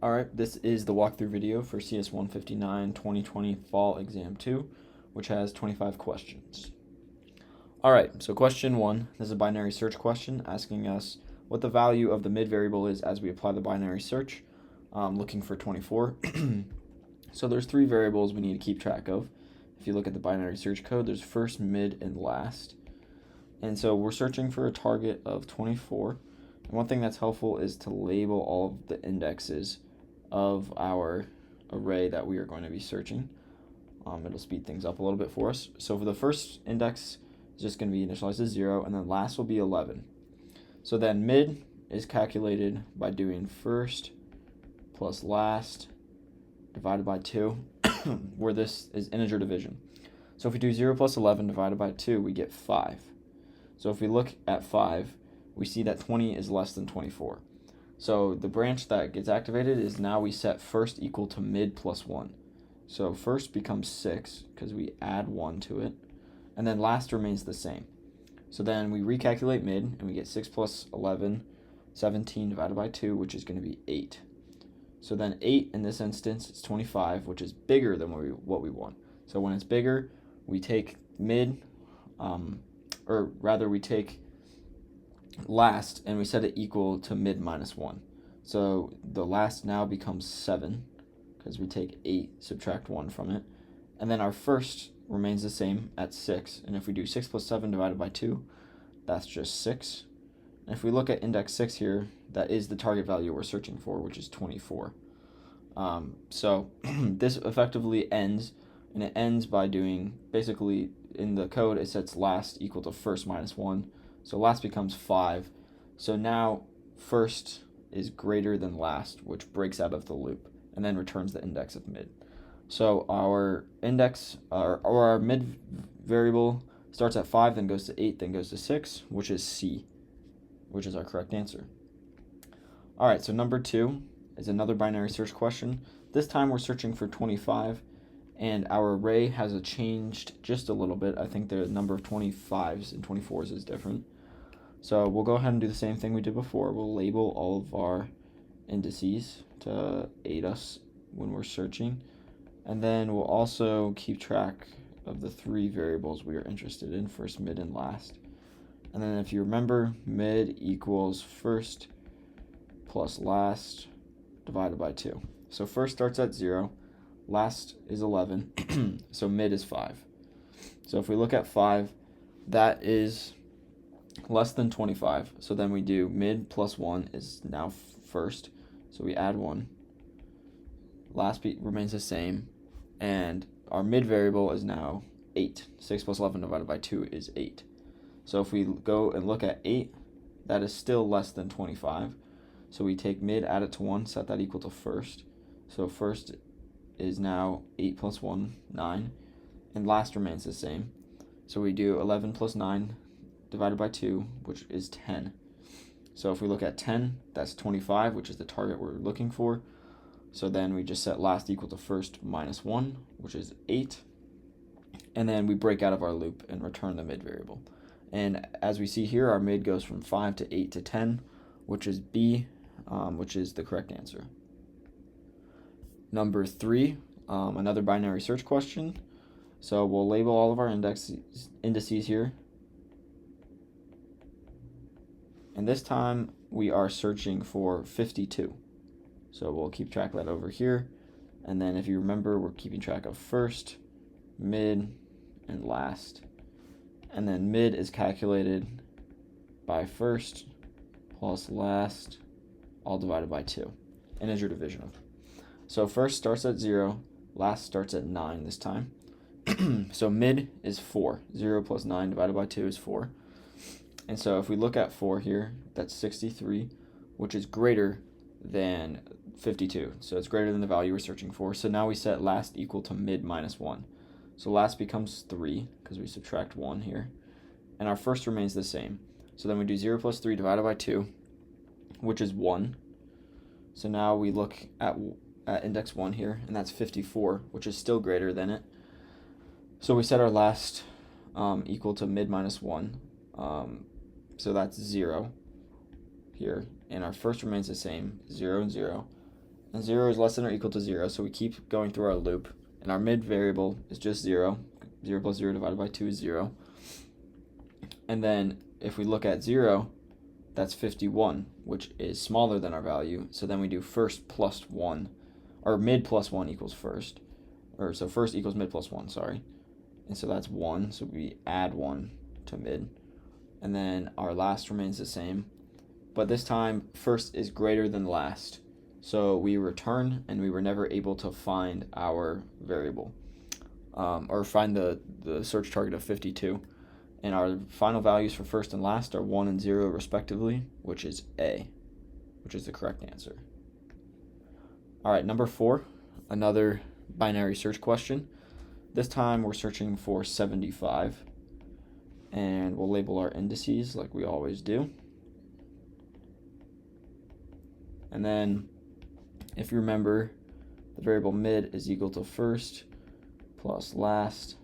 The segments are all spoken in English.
Alright, this is the walkthrough video for CS 159 2020 Fall Exam 2, which has 25 questions. Alright, so question 1, this is a binary search question asking us what the value of the mid variable is as we apply the binary search, looking for 24. So there's three variables we need to keep track of. If you look at the binary search code, there's first, mid, and last. And so we're searching for a target of 24. And one thing that's helpful is to label all of the indexes of our array that we are going to be searching. It'll speed things up a little bit for us. So for the first index, it's just going to be initialized as 0, and then last will be 11. So then mid is calculated by doing first plus last divided by 2, where this is integer division. So if we do 0 plus 11 divided by 2, we get 5. So if we look at 5, we see that 20 is less than 24. So the branch that gets activated is now we set first equal to mid plus 1. So first becomes 6 because we add 1 to it, and then last remains the same. So then we recalculate mid, and we get 6 plus 11, 17 divided by 2, which is going to be 8. So then 8 in this instance is 25, which is bigger than what we want. So when it's bigger, we take mid, or rather we take last and we set it equal to mid minus 1. So the last now becomes 7 because we take 8, subtract 1 from it. And then our first remains the same at 6. And if we do 6 plus 7 divided by 2, that's just 6. And if we look at index 6 here, that is the target value we're searching for, which is 24. So this effectively ends, and it ends by doing, basically in the code it sets last equal to first minus 1. So last becomes 5. So now first is greater than last, which breaks out of the loop and then returns the index of mid. So our index, or our mid variable starts at 5, then goes to 8, then goes to 6, which is C, which is our correct answer. Alright, so number 2 is another binary search question. This time we're searching for 25, and our array has changed just a little bit. I think the number of 25s and 24s is different. So we'll go ahead and do the same thing we did before. We'll label all of our indices to aid us when we're searching. And then we'll also keep track of the three variables we are interested in, first, mid, and last. And then if you remember, mid equals first plus last divided by 2. So first starts at 0, last is 11, so mid is 5. So if we look at 5, that is less than 25. So then we do mid plus 1 is now first, so we add 1. Last remains the same, and our mid variable is now 8. 6 plus 11 divided by 2 is 8. So if we go and look at 8, that is still less than 25. So we take mid, add it to 1, set that equal to first. So first is now 8 plus 1, 9, and last remains the same. So we do 11 plus 9 divided by 2, which is 10. So if we look at 10, that's 25, which is the target we're looking for. So then we just set last equal to first minus 1, which is 8. And then we break out of our loop and return the mid variable. And as we see here, our mid goes from 5 to 8 to 10, which is B, which is the correct answer. Number 3, another binary search question. So we'll label all of our indices here. And this time we are searching for 52. So we'll keep track of that over here. And then if you remember, we're keeping track of first, mid, and last. And then mid is calculated by first plus last, all divided by 2. Integer division. So first starts at 0, last starts at 9 this time. So mid is 4. 0 plus 9 divided by 2 is 4. And so if we look at 4 here, that's 63, which is greater than 52. So it's greater than the value we're searching for. So now we set last equal to mid minus 1. So last becomes 3 because we subtract 1 here. And our first remains the same. So then we do 0 plus 3 divided by 2, which is 1. So now we look at index 1 here, and that's 54, which is still greater than it. So we set our last equal to mid minus 1. So that's 0 here, and our first remains the same, 0 and 0. and 0 is less than or equal to 0, so we keep going through our loop, and our mid variable is just 0. 0 plus 0 divided by 2 is 0. And then if we look at 0, that's 51, which is smaller than our value, so then we do first plus 1, or mid plus 1 equals first, or so first equals mid plus 1, sorry. And so that's 1, so we add 1 to mid, and then our last remains the same, but this time first is greater than last. So we return, and we were never able to find our variable, or find the search target of 52. And our final values for first and last are 1 and 0 respectively, which is A, which is the correct answer. All right, number 4, another binary search question. This time we're searching for 75, and we'll label our indices like we always do. And then, if you remember, the variable mid is equal to first plus last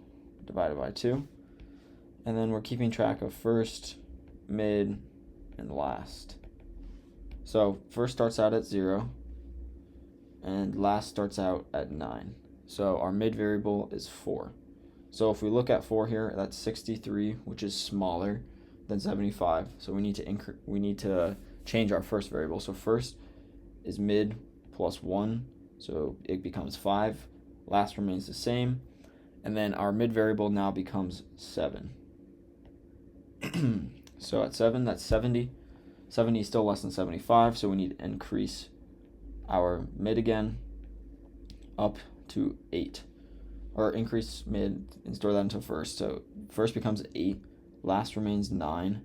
divided by 2. And then we're keeping track of first, mid, and last. So first starts out at 0, and last starts out at 9. So our mid variable is 4. So if we look at 4 here, that's 63, which is smaller than 75. So we need to change our first variable. So first is mid plus 1, so it becomes 5. Last remains the same, and then our mid variable now becomes 7. So at 7, that's 70. 70 is still less than 75, so we need to increase our mid again up to 8, or increase mid and store that into first. So first becomes 8, last remains 9,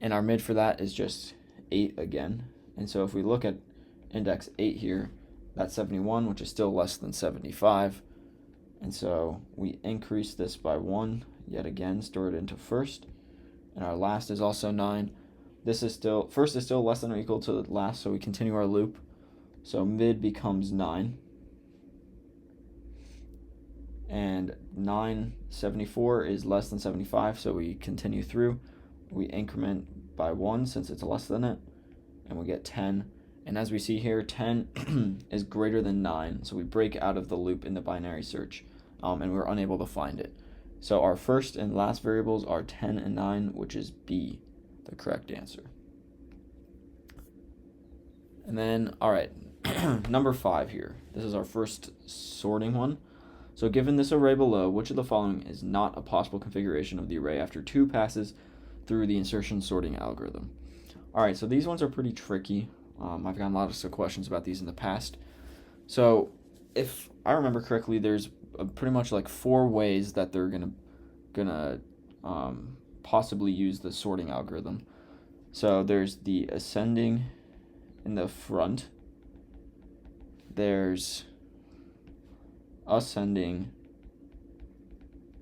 and our mid for that is just 8 again. And so if we look at index 8 here, that's 71, which is still less than 75. And so we increase this by 1, yet again, store it into first. And our last is also 9. First is still less than or equal to last, so we continue our loop. So mid becomes 9. And 74 is less than 75, so we continue through. We increment by 1 since it's less than it, and we get 10. And as we see here, 10 is greater than 9, so we break out of the loop in the binary search, and we're unable to find it. So our first and last variables are 10 and 9, which is B, the correct answer. And then, all right, number 5 here. This is our first sorting one. So given this array below, which of the following is not a possible configuration of the array after 2 passes through the insertion sorting algorithm? All right, so these ones are pretty tricky. I've gotten lots of questions about these in the past. So if I remember correctly, there's pretty much like 4 ways that they're gonna possibly use the sorting algorithm. So there's the ascending in the front. There's ascending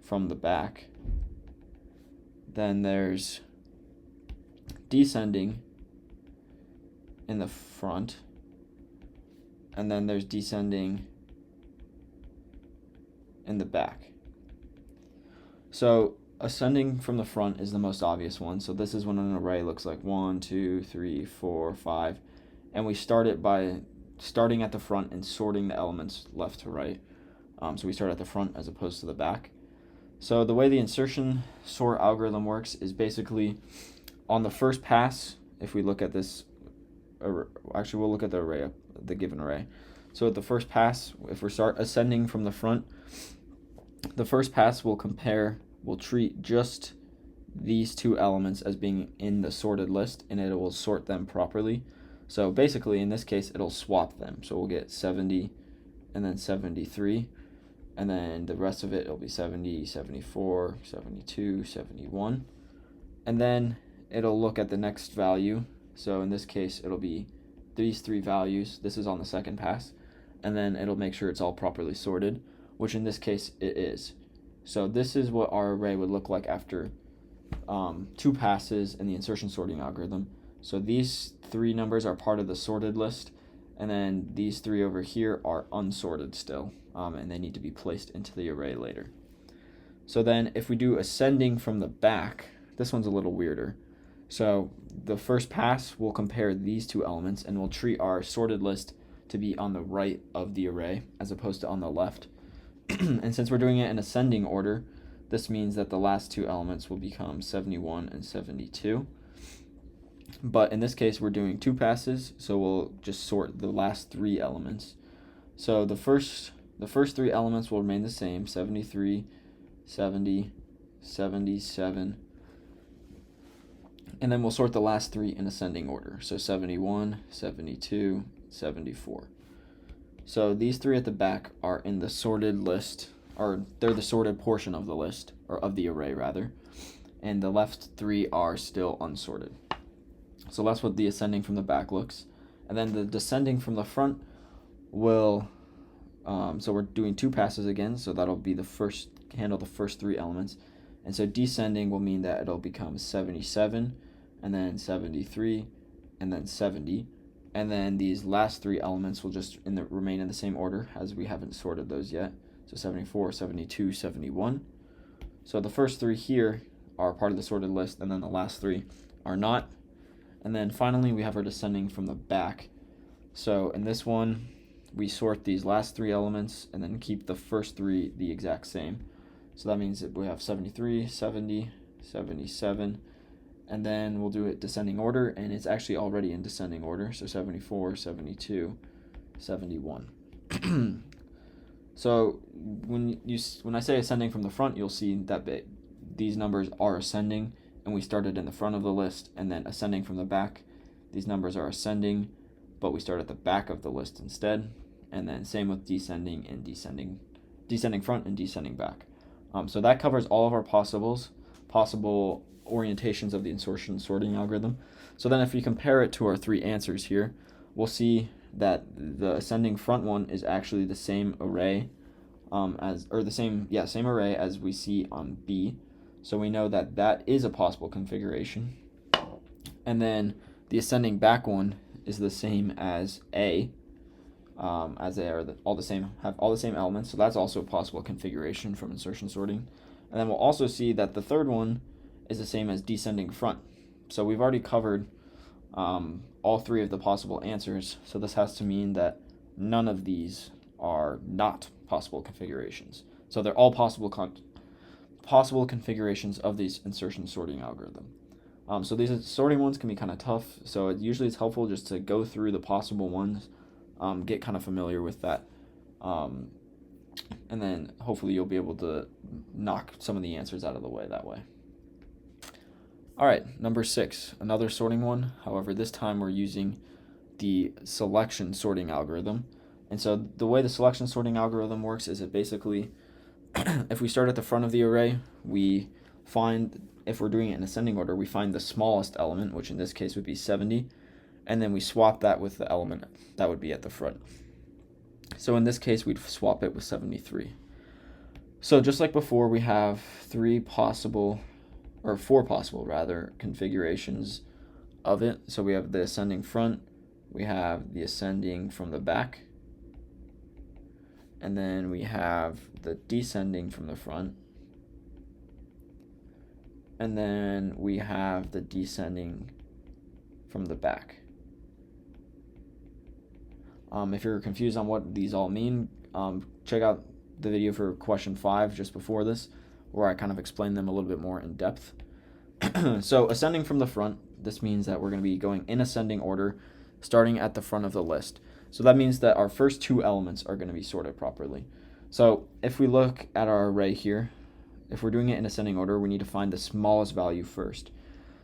from the back. Then there's descending in the front, and then there's descending in the back. So ascending from the front is the most obvious one. So this is when an array looks like 1, 2, 3, 4, 5, and we start it by starting at the front and sorting the elements left to right. So we start at the front as opposed to the back. So the way the insertion sort algorithm works is basically on the first pass, if we look at this, actually we'll look at the array, the given array. So at the first pass, if we start ascending from the front, the first pass will treat just these 2 elements as being in the sorted list, and it will sort them properly. So basically in this case it'll swap them. So we'll get 70 and then 73, and then the rest of it'll be 70, 74, 72, 71. And then it'll look at the next value. So in this case, it'll be these 3 values. This is on the second pass. And then it'll make sure it's all properly sorted, which in this case it is. So this is what our array would look like after 2 passes in the insertion sorting algorithm. So these 3 numbers are part of the sorted list, and then these 3 over here are unsorted still, and they need to be placed into the array later. So then if we do ascending from the back, this one's a little weirder. So the first pass will compare these 2 elements, and we'll treat our sorted list to be on the right of the array as opposed to on the left. And since we're doing it in ascending order, this means that the last two elements will become 71 and 72. But in this case, we're doing two passes, so we'll just sort the last three elements. So the first three elements will remain the same, 73, 70, 77. And then we'll sort the last three in ascending order. So 71, 72, 74. So these three at the back are in the sorted list, or they're the sorted portion of the list, or of the array rather. And the left three are still unsorted. So that's what the ascending from the back looks. And then the descending from the front will, so we're doing two passes again, so that'll be handle the first three elements. And so descending will mean that it'll become 77, and then 73, and then 70. And then these last three elements will just remain in the same order as we haven't sorted those yet. So 74, 72, 71. So the first three here are part of the sorted list, and then the last three are not. And then finally we have our descending from the back. So in this one, we sort these last three elements and then keep the first three the exact same. So that means that we have 73, 70, 77, and then we'll do it descending order, and it's actually already in descending order, so 74, 72, 71. So when I say ascending from the front, you'll see that these numbers are ascending, and we started in the front of the list, and then ascending from the back, these numbers are ascending, but we start at the back of the list instead, and then same with descending and descending front and descending back. So that covers all of our possible orientations of the insertion sorting algorithm. So then if we compare it to our three answers here, we'll see that the ascending front one is actually the same array same array as we see on B. So we know that that is a possible configuration. And then the ascending back one is the same as A, as they are have all the same elements. So that's also a possible configuration from insertion sorting. And then we'll also see that the third one is the same as descending front. So we've already covered all three of the possible answers. So this has to mean that none of these are not possible configurations. So they're all possible configurations of these insertion sorting algorithm. So these sorting ones can be kind of tough. So usually it's helpful just to go through the possible ones, get kind of familiar with that. And then hopefully you'll be able to knock some of the answers out of the way that way. All right, number 6, another sorting one. However, this time we're using the selection sorting algorithm. And so the way the selection sorting algorithm works is it basically, if we start at the front of the array, we find, if we're doing it in ascending order, we find the smallest element, which in this case would be 70, and then we swap that with the element that would be at the front. So in this case, we'd swap it with 73. So just like before, we have four possible configurations of it. So we have the ascending front, we have the ascending from the back, and then we have the descending from the front, and then we have the descending from the back. If you're confused on what these all mean, check out the video for question 5 just before this, where I kind of explain them a little bit more in depth. So ascending from the front, this means that we're going to be going in ascending order, starting at the front of the list. So that means that our first two elements are going to be sorted properly. So if we look at our array here, if we're doing it in ascending order, we need to find the smallest value first.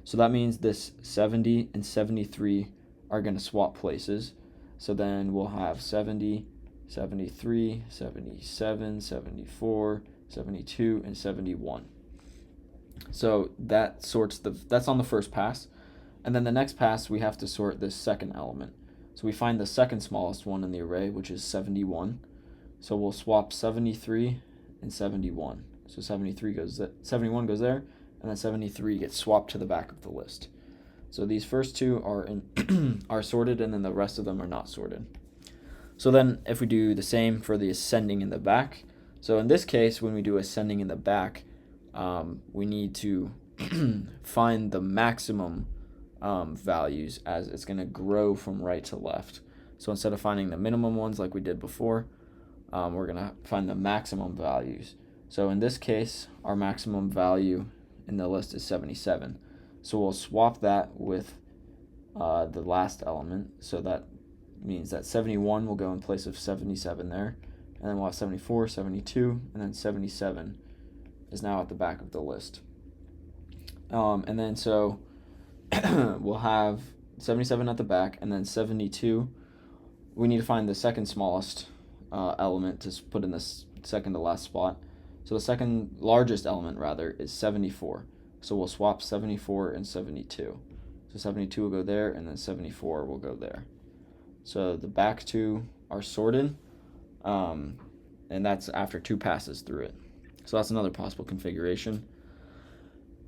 So that means this 70 and 73 are going to swap places. So then we'll have 70, 73, 77, 74, 72, and 71. So that's on the first pass. And then the next pass, we have to sort this second element. So we find the second smallest one in the array, which is 71. So we'll swap 73 and 71. So 71 goes there, and then 73 gets swapped to the back of the list. So these first two are sorted, and then the rest of them are not sorted. So then if we do the same for the ascending in the back, so in this case, when we do ascending in the back, we need to find the maximum values as it's going to grow from right to left. So instead of finding the minimum ones like we did before, we're going to find the maximum values. So in this case, our maximum value in the list is 77. So we'll swap that with the last element. So that means that 71 will go in place of 77 there. And then we'll have 74, 72, and then 77 is now at the back of the list. And then so we'll have 77 at the back, and then 72. We need to find the second smallest element to put in this second to last spot. So the second largest element, rather, is 74. So we'll swap 74 and 72. So 72 will go there, and then 74 will go there. So the back two are sorted, and that's after 2 passes through it. So that's another possible configuration.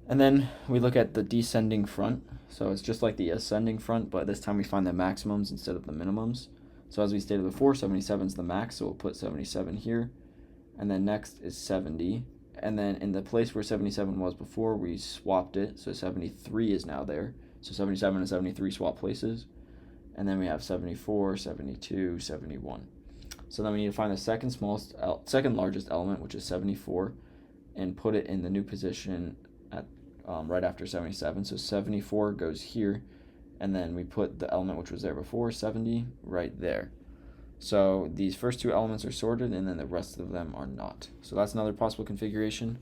And then we look at the descending front. So it's just like the ascending front, but this time we find the maximums instead of the minimums. So as we stated before, 77 is the max, so we'll put 77 here. And then next is 70. And then in the place where 77 was before, we swapped it. So 73 is now there. So 77 and 73 swap places. And then we have 74, 72, 71. So then we need to find the second largest element, which is 74, and put it in the new position at right after 77. So 74 goes here, and then we put the element which was there before, 70, right there. So these first 2 elements are sorted, and then the rest of them are not. So that's another possible configuration.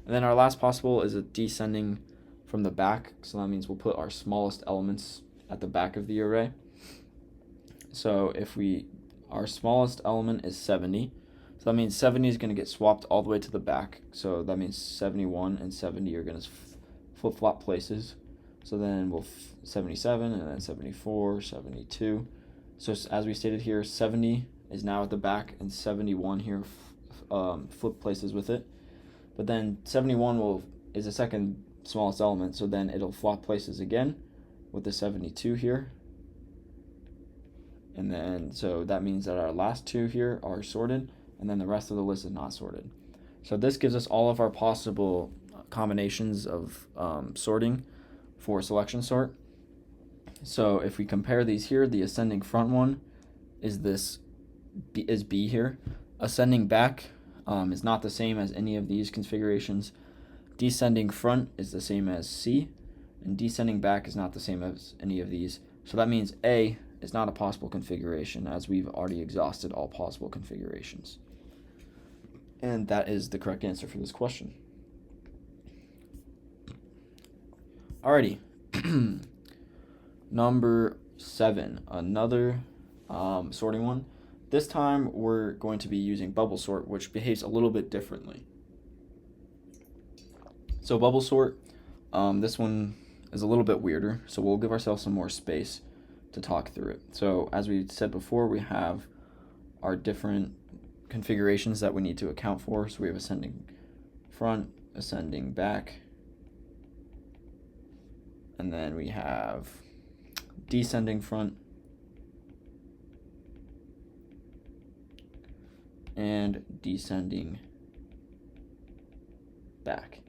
And then our last possible is a descending from the back. So that means we'll put our smallest elements at the back of the array. So if our smallest element is 70, so that means 70 is going to get swapped all the way to the back. So that means 71 and 70 are going to flip-flop places. So then we'll 77 and then 74, 72. So as we stated here, 70 is now at the back, and 71 here flip places with it. But then 71 is the second smallest element, so then it'll flop places again with the 72 here. And then so that means that our last 2 here are sorted, and then the rest of the list is not sorted. So this gives us all of our possible combinations of sorting for selection sort. So if we compare these here, the ascending front one is B here. Ascending back is not the same as any of these configurations. Descending front is the same as C, and descending back is not the same as any of these. So that means A is not a possible configuration, as we've already exhausted all possible configurations. And that is the correct answer for this question. Alrighty. Number 7, another sorting one. This time we're going to be using bubble sort, which behaves a little bit differently. So bubble sort, this one is a little bit weirder, so we'll give ourselves some more space to talk through it. So as we said before, we have our different configurations that we need to account for. So we have ascending front, ascending back, and then we have descending front and descending back.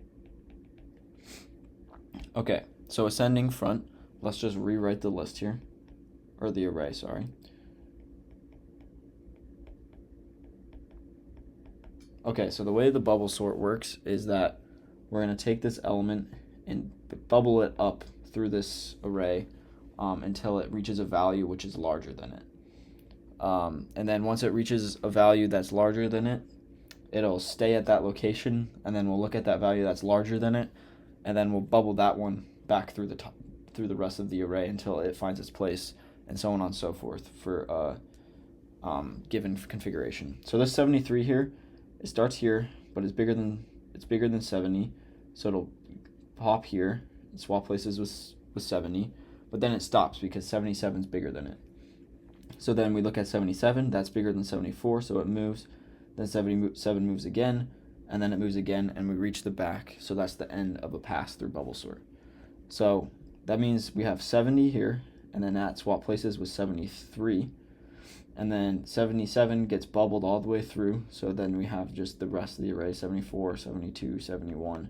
Okay, so ascending front, let's just rewrite the list here, or the array, sorry. Okay, so the way the bubble sort works is that we're going to take this element and bubble it up through this array until it reaches a value which is larger than it. And then once it reaches a value that's larger than it, it'll stay at that location, and then we'll look at that value that's larger than it, and then we'll bubble that one back through the rest of the array until it finds its place, and so on and so forth for a given configuration. So this 73 here, it starts here, but it's bigger than 70, so it'll hop here and swap places with 70, but then it stops because 77 is bigger than it. So then we look at 77, that's bigger than 74, so it moves. Then 77 moves again, and then it moves again, and we reach the back, so that's the end of a pass through bubble sort. So that means we have 70 here, and then that swap places with 73, and then 77 gets bubbled all the way through, so then we have just the rest of the array, 74, 72, 71,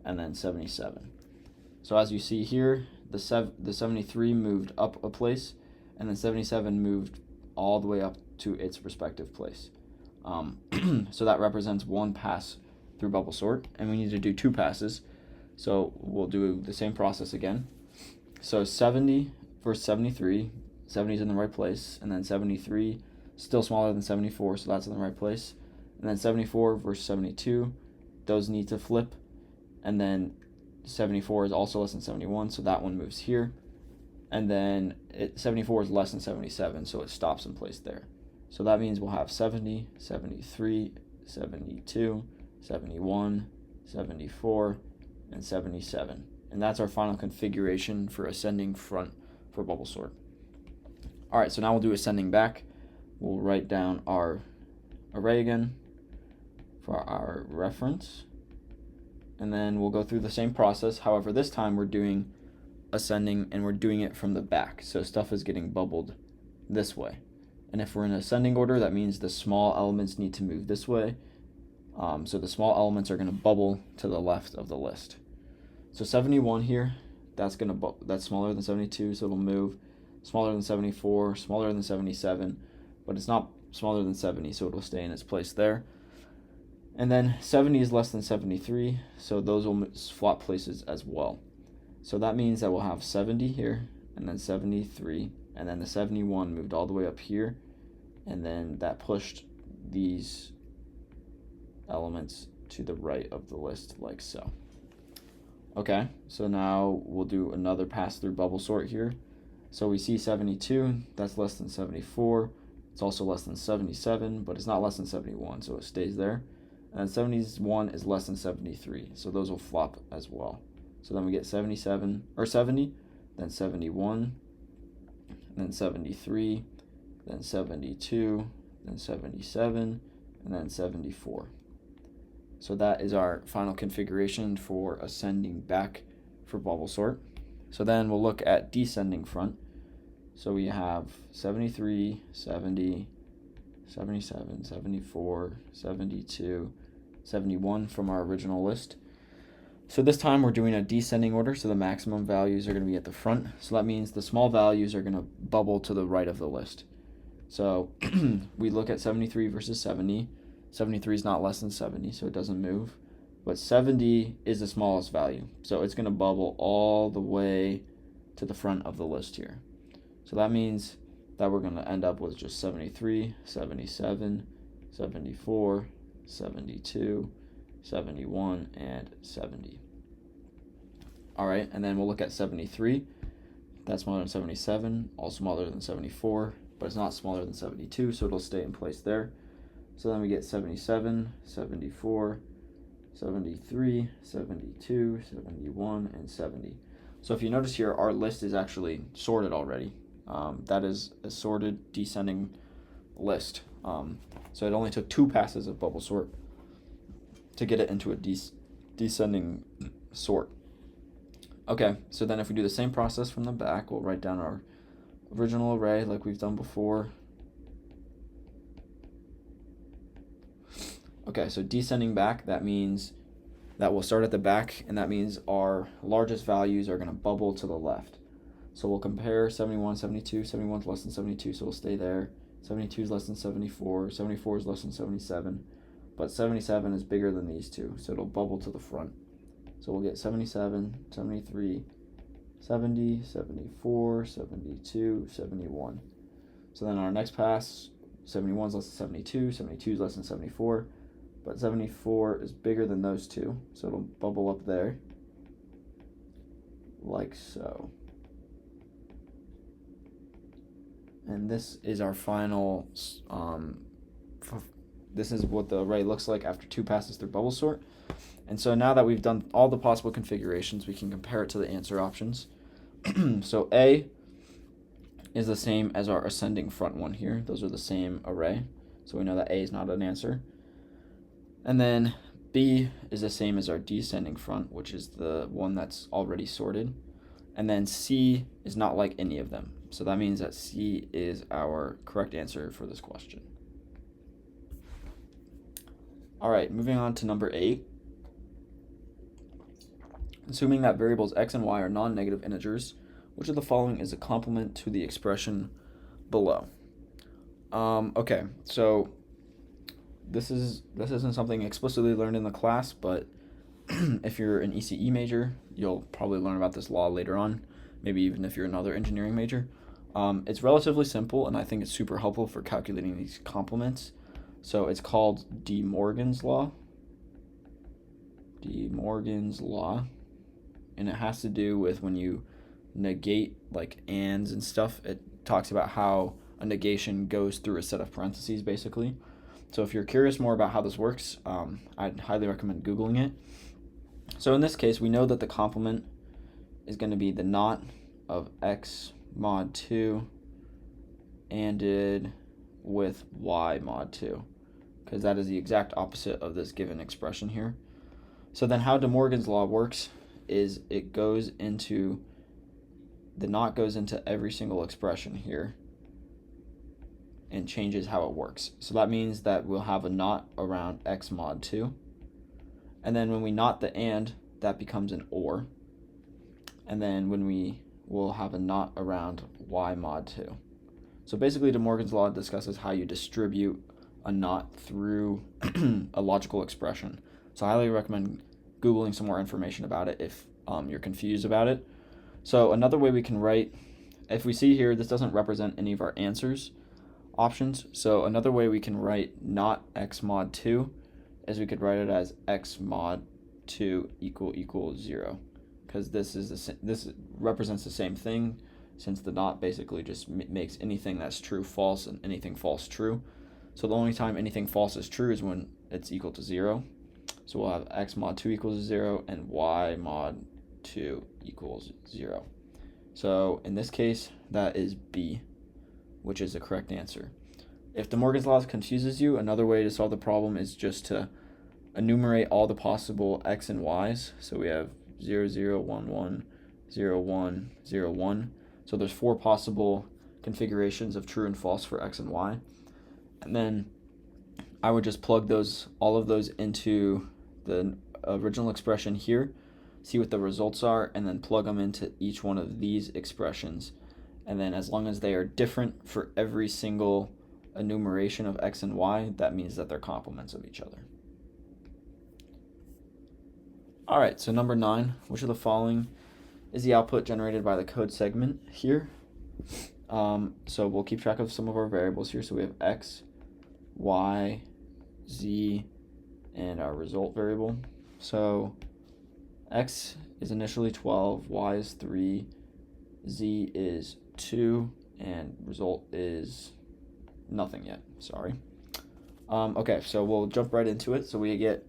and then 77. So as you see here, the 73 moved up a place, and then 77 moved all the way up to its respective place. So that represents one pass through bubble sort, and we need to do 2 passes. So we'll do the same process again. So 70 versus 73, 70 is in the right place, and then 73 still smaller than 74, so that's in the right place. And then 74 versus 72, those need to flip, and then 74 is also less than 71, so that one moves here. And then 74 is less than 77, so it stops in place there. So that means we'll have 70, 73, 72, 71, 74, and 77. And that's our final configuration for ascending front for bubble sort. All right, so now we'll do ascending back. We'll write down our array again for our reference. And then we'll go through the same process. However, this time we're doing ascending and we're doing it from the back. So stuff is getting bubbled this way. And if we're in ascending order, that means the small elements need to move this way. So the small elements are going to bubble to the left of the list. So 71 here, that's smaller than 72, so it'll move. Smaller than 74, smaller than 77, but it's not smaller than 70, so it'll stay in its place there. And then 70 is less than 73, so those will swap places as well. So that means that we'll have 70 here, and then 73, and then the 71 moved all the way up here, and then that pushed these elements to the right of the list like so. Okay, so now we'll do another pass through bubble sort here. So we see 72, that's less than 74. It's also less than 77, but it's not less than 71, so it stays there. And 71 is less than 73, so those will flop as well. So then we get 77, or 70, then 71, then 73, then 72, then 77, and then 74. So that is our final configuration for ascending back for bubble sort. So then we'll look at descending front. So we have 73, 70, 77, 74, 72, 71 from our original list. So this time we're doing a descending order, so the maximum values are going to be at the front. So that means the small values are going to bubble to the right of the list. So we look at 73 versus 70. 73 is not less than 70, so it doesn't move. But 70 is the smallest value, so it's going to bubble all the way to the front of the list here. So that means that we're going to end up with just 73, 77, 74, 72, 71, and 70. All right, and then we'll look at 73. That's smaller than 77, all smaller than 74, but it's not smaller than 72, so it'll stay in place there. So then we get 77, 74, 73, 72, 71, and 70. So if you notice here, our list is actually sorted already. That is a sorted descending list. So it only took 2 passes of bubble sort to get it into a descending sort. Okay, so then if we do the same process from the back, we'll write down our original array like we've done before. Okay, so descending back, that means that we'll start at the back, and that means our largest values are going to bubble to the left. So we'll compare 71, 72. 71 is less than 72, so we'll stay there. 72 is less than 74. 74 is less than 77. But 77 is bigger than these two, so it'll bubble to the front. So we'll get 77, 73, 70, 74, 72, 71. So then our next pass, 71 is less than 72. 72 is less than 74. But 74 is bigger than those two, so it'll bubble up there, like so. And this is our final, this is what the array looks like after 2 passes through bubble sort. And so now that we've done all the possible configurations, we can compare it to the answer options. So A is the same as our ascending front one here. Those are the same array, so we know that A is not an answer. And then B is the same as our descending front, which is the one that's already sorted. And then C is not like any of them. So that means that C is our correct answer for this question. All right, moving on to number 8. Assuming that variables x and y are non-negative integers, which of the following is a complement to the expression below. Okay, so this isn't something explicitly learned in the class, but if you're an ECE major, you'll probably learn about this law later on, maybe even if you're another engineering major. It's relatively simple, and I think it's super helpful for calculating these complements. So it's called De Morgan's law. De Morgan's law. And it has to do with when you negate like ands and stuff, it talks about how a negation goes through a set of parentheses, basically. So if you're curious more about how this works, I'd highly recommend Googling it. So in this case, we know that the complement is going to be the naught of x mod 2 anded with y mod 2, because that is the exact opposite of this given expression here. So then how De Morgan's law works is it goes into, the naught goes into every single expression here and changes how it works. So that means that we'll have a naught around x mod 2. And then when we naught the and, that becomes an or. And then when we will have a naught around y mod 2. So basically, De Morgan's law discusses how you distribute a naught through a logical expression. So I highly recommend Googling some more information about it if you're confused about it. So another way we can write, if we see here, this doesn't represent any of our answers options. So another way we can write not x mod 2 is we could write it as x mod 2 equals 0, because this represents the same thing, since the naught basically just makes anything that's true false and anything false true. So the only time anything false is true is when it's equal to 0. So we'll have x mod 2 equals 0 and y mod 2 equals 0. So in this case, that is B, which is the correct answer. If De Morgan's law confuses you, another way to solve the problem is just to enumerate all the possible x and y's. So we have 0, 0, 1, 1, 0, 1, 0, 1. So there's 4 possible configurations of true and false for x and y. And then I would just plug all of those into the original expression here, see what the results are, and then plug them into each one of these expressions. And then as long as they are different for every single enumeration of x and y, that means that they're complements of each other. All right, so number 9, which of the following is the output generated by the code segment here? So we'll keep track of some of our variables here. So we have x, y, z, and our result variable. So x is initially 12, y is 3, z is 2, and result is nothing yet, sorry. Okay, so we'll jump right into it. So we get,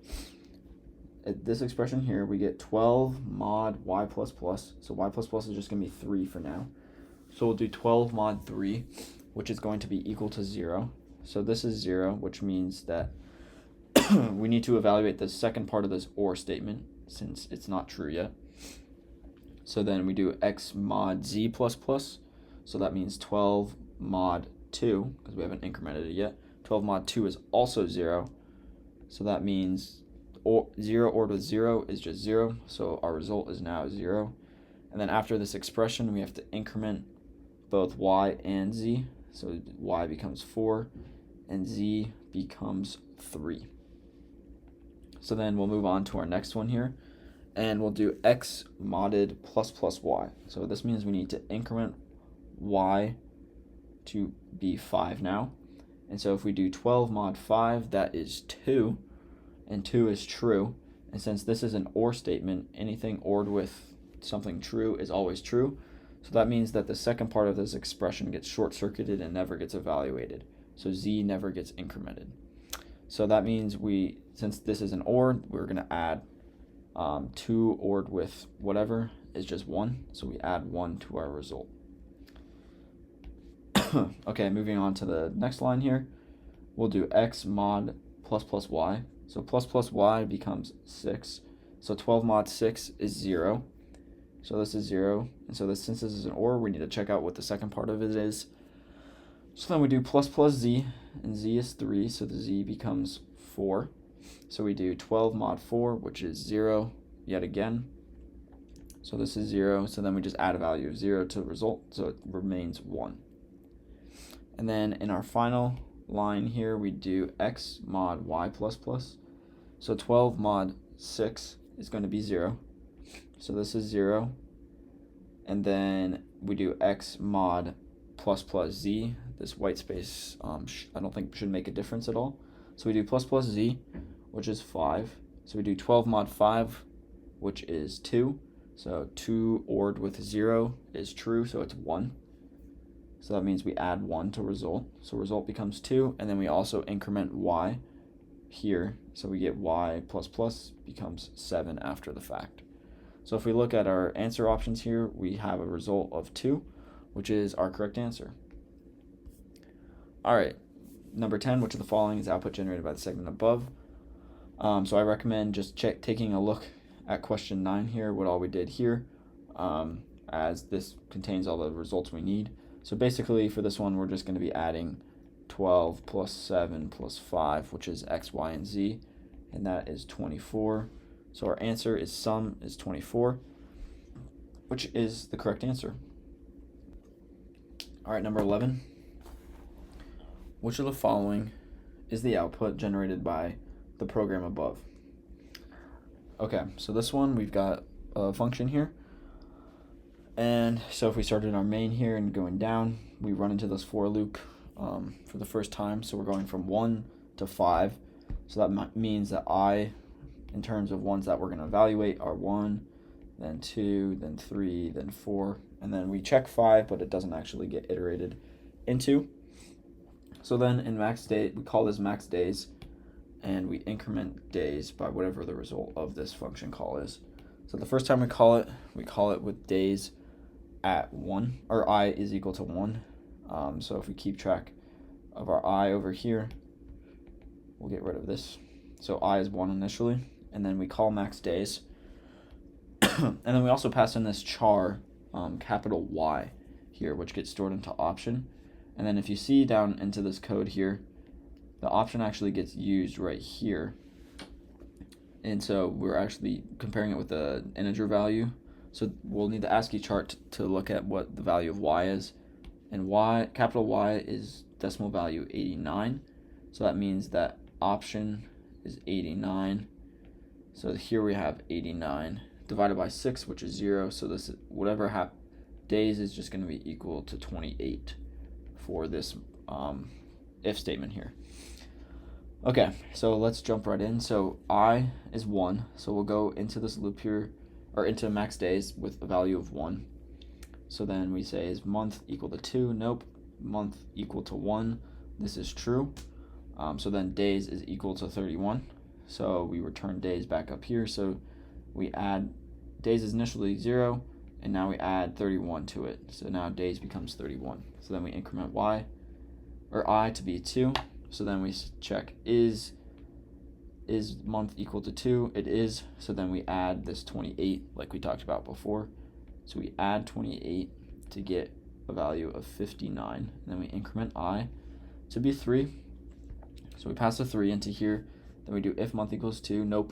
at this expression here, we get 12 mod y plus plus. So y plus plus is just going to be 3 for now. So we'll do 12 mod 3, which is going to be equal to 0. So this is 0, which means that we need to evaluate the second part of this or statement, since it's not true yet. So then we do x mod z plus plus. So that means 12 mod 2, because we haven't incremented it yet. 12 mod 2 is also 0. So that means 0 ORed with 0 is just 0. So our result is now 0. And then after this expression, we have to increment both y and z. So y becomes 4 and z becomes 3. So then we'll move on to our next one here, and we'll do x modded plus plus y. So this means we need to increment y to be 5 now. And so if we do 12 mod 5, that is 2, and 2 is true. And since this is an or statement, anything ORed with something true is always true. So that means that the second part of this expression gets short-circuited and never gets evaluated. So z never gets incremented. So that means since this is an OR, we're going to add 2 ORed with whatever is just 1. So we add 1 to our result. Okay, moving on to the next line here. We'll do x mod plus plus y. So plus plus y becomes 6. So 12 mod 6 is 0. So this is 0. And so since this is an OR, we need to check out what the second part of it is. So then we do plus plus z, and z is 3, so the z becomes 4. So we do 12 mod 4, which is 0 yet again. So this is 0, so then we just add a value of 0 to the result, so it remains 1. And then in our final line here, we do x mod y plus plus. So 12 mod 6 is going to be 0. So this is 0. And then we do x mod plus plus z. This white space I don't think should make a difference at all. So we do plus plus z, which is 5. So we do 12 mod 5, which is 2. So 2 ORed with 0 is true, so it's 1. So that means we add 1 to result. So result becomes 2, and then we also increment y here. So we get y plus plus becomes 7 after the fact. So if we look at our answer options here, we have a result of 2, which is our correct answer. All right, number 10, which of the following is output generated by the segment above? So I recommend just taking a look at question 9 here, what all we did here, as this contains all the results we need. So basically for this one, we're just going to be adding 12 plus 7 plus 5, which is x, y, and z, and that is 24. So our answer is sum is 24, which is the correct answer. All right, number 11. Which of the following is the output generated by the program above? Okay, so this one, we've got a function here. And so if we started our main here and going down, we run into this for loop for the first time. So we're going from 1 to 5. So that means that I, in terms of ones that we're going to evaluate, are 1, then 2, then 3, then 4. And then we check 5, but it doesn't actually get iterated into. So then in max day, we call this max days, and we increment days by whatever the result of this function call is. So the first time we call it with days at 1, or I is equal to 1. So if we keep track of our I over here, we'll get rid of this. So I is 1 initially, and then we call max days. And then we also pass in this char, capital Y here, which gets stored into option. And then if you see down into this code here, the option actually gets used right here. And so we're actually comparing it with the integer value. So we'll need the ASCII chart to look at what the value of y is. And y, capital Y is decimal value 89. So that means that option is 89. So here we have 89 divided by 6, which is 0. So this is whatever days is just going to be equal to 28 for this if statement here. Okay, so let's jump right in. So I is 1, so we'll go into this loop here, or into max days with a value of 1. So then we say is month equal to 2? Nope. Month equal to 1? This is true. So then days is equal to 31. So we return days back up here. So we add, days is initially 0, and now we add 31 to it. So now days becomes 31. So then we increment y, or I, to be 2. So then we check is month equal to 2? It is. So then we add this 28 like we talked about before. So we add 28 to get a value of 59. And then we increment I to be 3. So we pass the 3 into here. Then we do if month equals 2. Nope.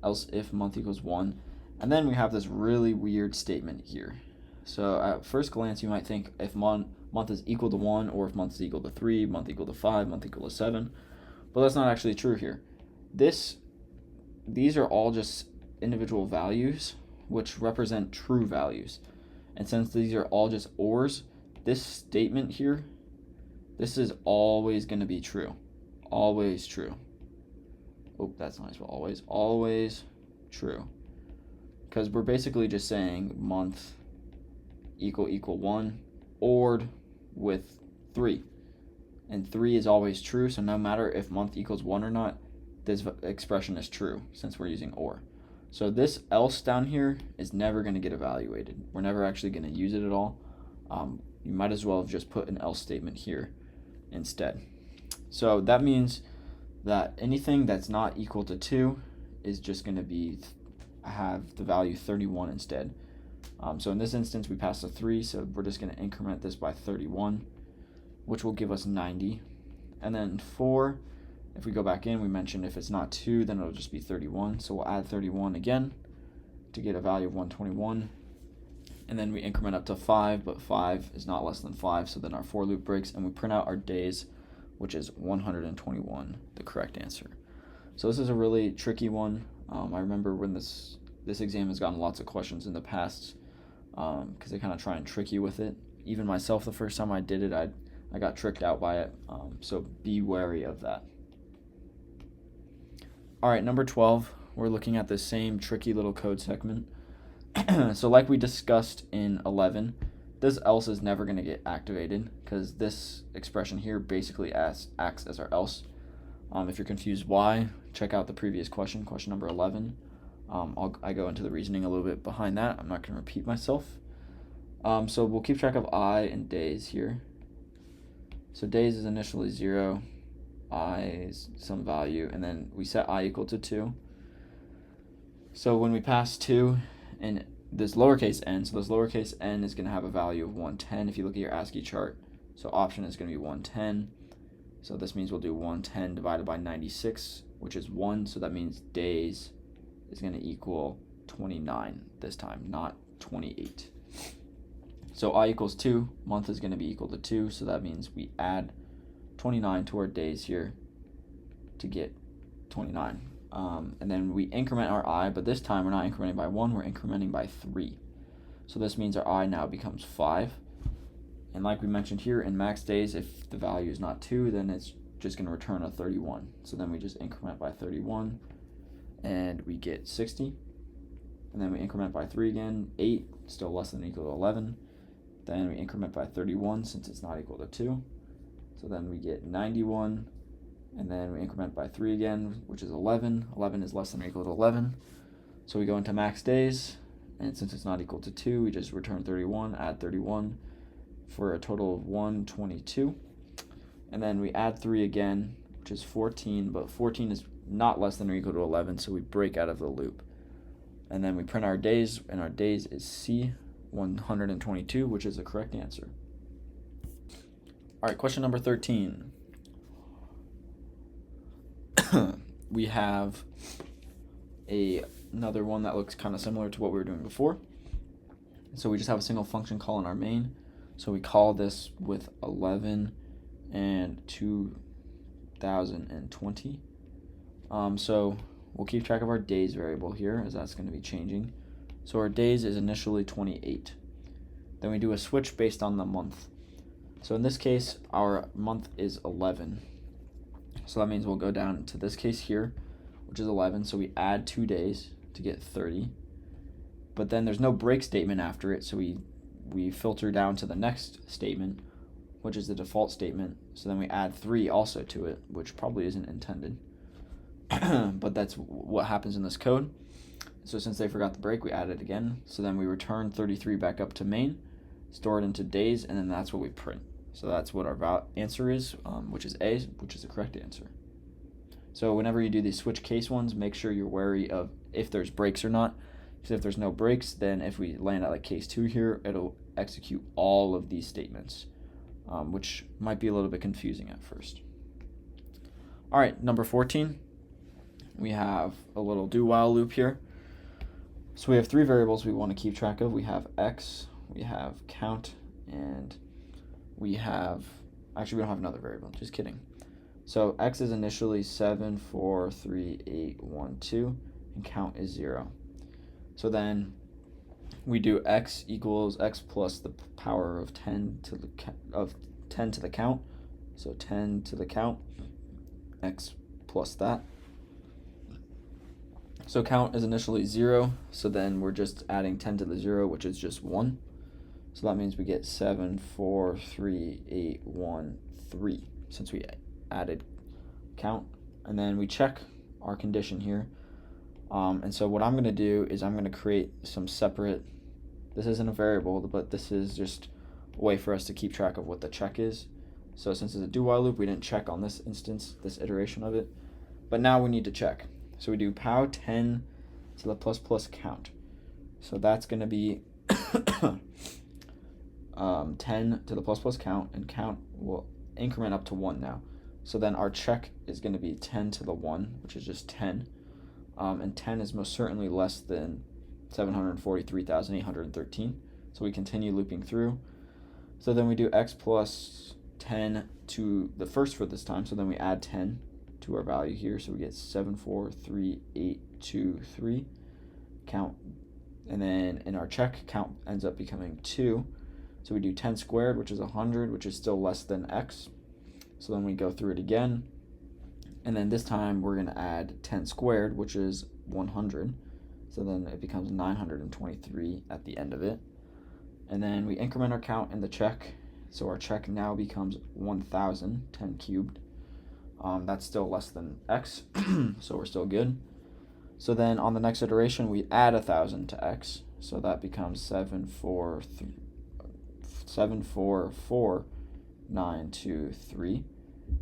Else if month equals 1. And then we have this really weird statement here. So at first glance, you might think if month is equal to 1, or if month is equal to 3, month equal to 5, month equal to 7. But that's not actually true here. These are all just individual values, which represent true values. And since these are all just ors, this statement here, this is always going to be true. Always true. Oh, that's not spelled always. Always true. Because we're basically just saying month equal 1, ORed with 3. And 3 is always true, so no matter if month equals 1 or not, this expression is true since we're using OR. So this else down here is never going to get evaluated. We're never actually going to use it at all. You might as well have just put an else statement here instead. So that means that anything that's not equal to 2 is just going to have the value 31 instead. So in this instance, we pass a 3, so we're just going to increment this by 31, which will give us 90. And then 4, if we go back in, we mentioned if it's not 2, then it'll just be 31. So we'll add 31 again to get a value of 121. and then we increment up to 5, but 5 is not less than 5, so then our for loop breaks, and we print out our days, which is 121, the correct answer. So this is a really tricky one. I remember when this exam has gotten lots of questions in the past, because they kind of try and trick you with it. Even myself, the first time I did it, I got tricked out by it, so be wary of that. All right, number 12, we're looking at the same tricky little code segment. So like we discussed in 11, this else is never going to get activated because this expression here basically acts as our else. If you're confused why, check out the previous question number 11. I go into the reasoning a little bit behind that. I'm not going to repeat myself. So we'll keep track of I and days here. So days is initially 0, I is some value, and then we set I equal to 2. So when we pass 2 and this lowercase n, so this lowercase n is going to have a value of 110 if you look at your ASCII chart. So option is going to be 110. So this means we'll do 110 divided by 96, which is 1. So that means days is going to equal 29 this time, not 28. So I equals 2, month is going to be equal to 2, so that means we add 29 to our days here to get 29. And then we increment our I, but this time we're not incrementing by 1, we're incrementing by 3. So this means our I now becomes 5. And like we mentioned here, in max days, if the value is not 2, then it's just going to return a 31. So then we just increment by 31, and we get 60. And then we increment by 3 again, 8, still less than or equal to 11. Then we increment by 31 since it's not equal to 2. So then we get 91. And then we increment by 3 again, which is 11. 11 is less than or equal to 11. So we go into max days. And since it's not equal to 2, we just return 31, add 31 for a total of 122. And then we add 3 again, which is 14. But 14 is not less than or equal to 11, so we break out of the loop. And then we print our days, and our days is C, 122, which is the correct answer. All right, question number 13. We have another one that looks kind of similar to what we were doing before. So we just have a single function call in our main. So we call this with 11 and 2020. So we'll keep track of our days variable here, as that's going to be changing. So our days is initially 28. Then we do a switch based on the month. So in this case, our month is 11. So that means we'll go down to this case here, which is 11. So we add 2 days to get 30. But then there's no break statement after it, so we filter down to the next statement, which is the default statement. So then we add 3 also to it, which probably isn't intended. But that's what happens in this code. So since they forgot the break, we add it again. So then we return 33 back up to main, store it into days, and then that's what we print. So that's what our answer is, which is A, which is the correct answer. So whenever you do these switch case ones, make sure you're wary of if there's breaks or not. Because if there's no breaks, then if we land at like case 2 here, it'll execute all of these statements, which might be a little bit confusing at first. All right, number 14. We have a little do-while loop here. So we have 3 variables we want to keep track of. We have x, we have count, and we have, actually we don't have another variable, just kidding. So x is initially 7, 4, 3, 8, 1, 2, and count is 0. So then we do x equals x plus the power of 10 to the count. So 10 to the count, x plus that. So count is initially 0, so then we're just adding 10 to the 0, which is just 1. So that means we get 7, 4, 3, 8, 1, 3, since we added count. And then we check our condition here. And so what I'm going to do is I'm going to create some separate, this isn't a variable, but this is just a way for us to keep track of what the check is. So since it's a do-while loop, we didn't check on this instance, this iteration of it. But now we need to check. So we do pow 10 to the plus plus count. So that's going to be 10 to the plus plus count, and count will increment up to 1 now. So then our check is going to be 10 to the 1, which is just 10. And 10 is most certainly less than 743,813. So we continue looping through. So then we do x plus 10 to the first for this time. So then we add 10 to our value here. So we get 7, 4, 3, 8, 2, 3. Count. And then in our check, count ends up becoming 2. So we do 10 squared, which is 100, which is still less than x. So then we go through it again. And then this time we're going to add 10 squared, which is 100. So then it becomes 923 at the end of it. And then we increment our count in the check. So our check now becomes 1000, 10 cubed. That's still less than x, so we're still good. So then on the next iteration, we add 1000 to x. So that becomes 744,923.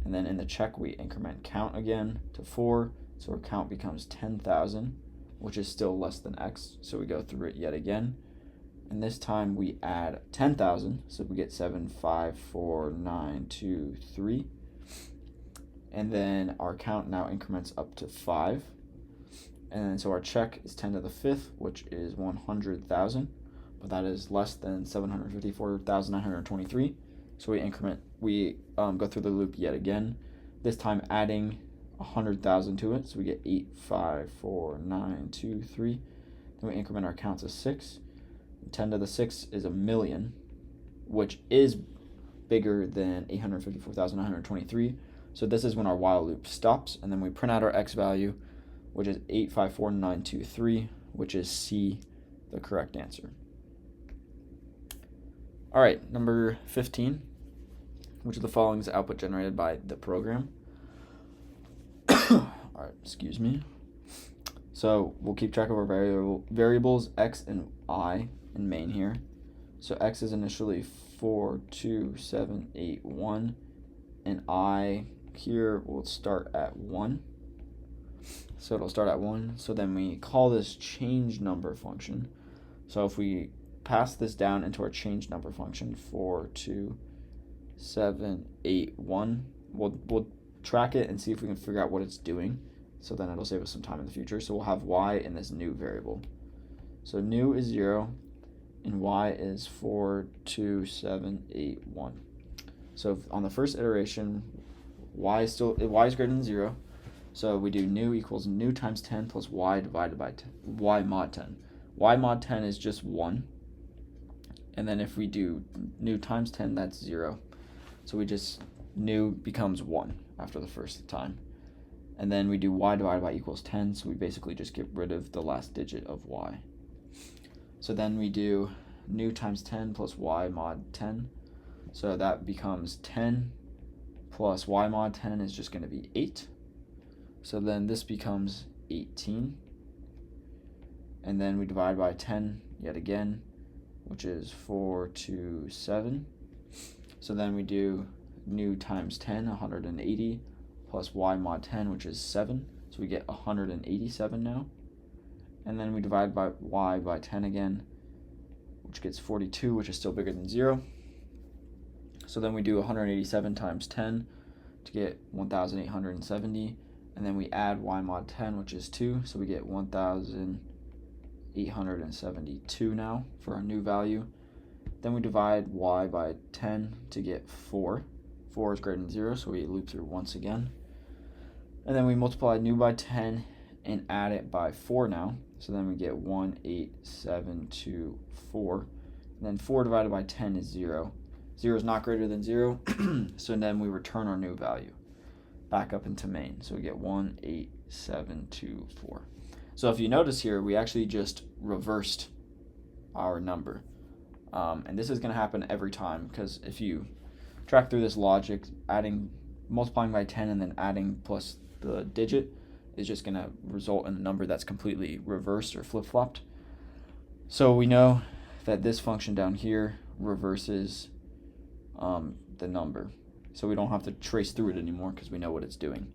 And then in the check, we increment count again to 4. So our count becomes 10,000, which is still less than x. So we go through it yet again. And this time we add 10,000. So we get 754,923. And then our count now increments up to 5. And so our check is 10 to the 5th, which is 100,000. But that is less than 754,923. So we go through the loop yet again, this time adding 100,000 to it. So we get 854,923. Then we increment our count to 6. 10 to the 6 is 1,000,000, which is bigger than 854,923. So this is when our while loop stops, and then we print out our x value, which is 854,923, which is C, the correct answer. All right, number 15, which of the following is the output generated by the program? All right, excuse me. So we'll keep track of our variables x and I in main here. So x is initially 4, 2, 7, 8, 1, and I here will start at 1. So it'll start at 1. So then we call this change number function. So if we pass this down into our change number function, 4, 2, 7, 8, 1, we'll track it and see if we can figure out what it's doing. So then it'll save us some time in the future. So we'll have y in this new variable. So new is 0, and y is 4, 2, 7, 8, 1. So on the first iteration, y is greater than 0. So we do new equals new times 10 plus y divided by y mod 10. Y mod 10 is just 1. And then if we do new times 10, that's 0. So we just, new becomes 1 after the first time. And then we do y divided by equals 10, so we basically just get rid of the last digit of y. So then we do new times 10 plus y mod 10. So that becomes 10 plus y mod 10 is just going to be 8. So then this becomes 18. And then we divide by 10 yet again, which is 4, 2, 7. So then we do new times 10, 180, plus y mod 10, which is 7. So we get 187 now. And then we divide by y by 10 again, which gets 42, which is still bigger than 0. So then we do 187 times 10 to get 1,870. And then we add y mod 10, which is 2. So we get 1,872 now for our new value. Then we divide y by 10 to get 4. 4 is greater than 0, so we loop through once again. And then we multiply new by 10 and add it by 4 now. So then we get 1,872,4. And then 4 divided by 10 is 0. 0 is not greater than 0, so then we return our new value back up into main. So we get 1,872,4. So if you notice here, we actually just reversed our number. And this is going to happen every time, because if you track through this logic, multiplying by 10 and then adding plus the digit is just going to result in a number that's completely reversed or flip-flopped. So we know that this function down here reverses the number. So we don't have to trace through it anymore because we know what it's doing.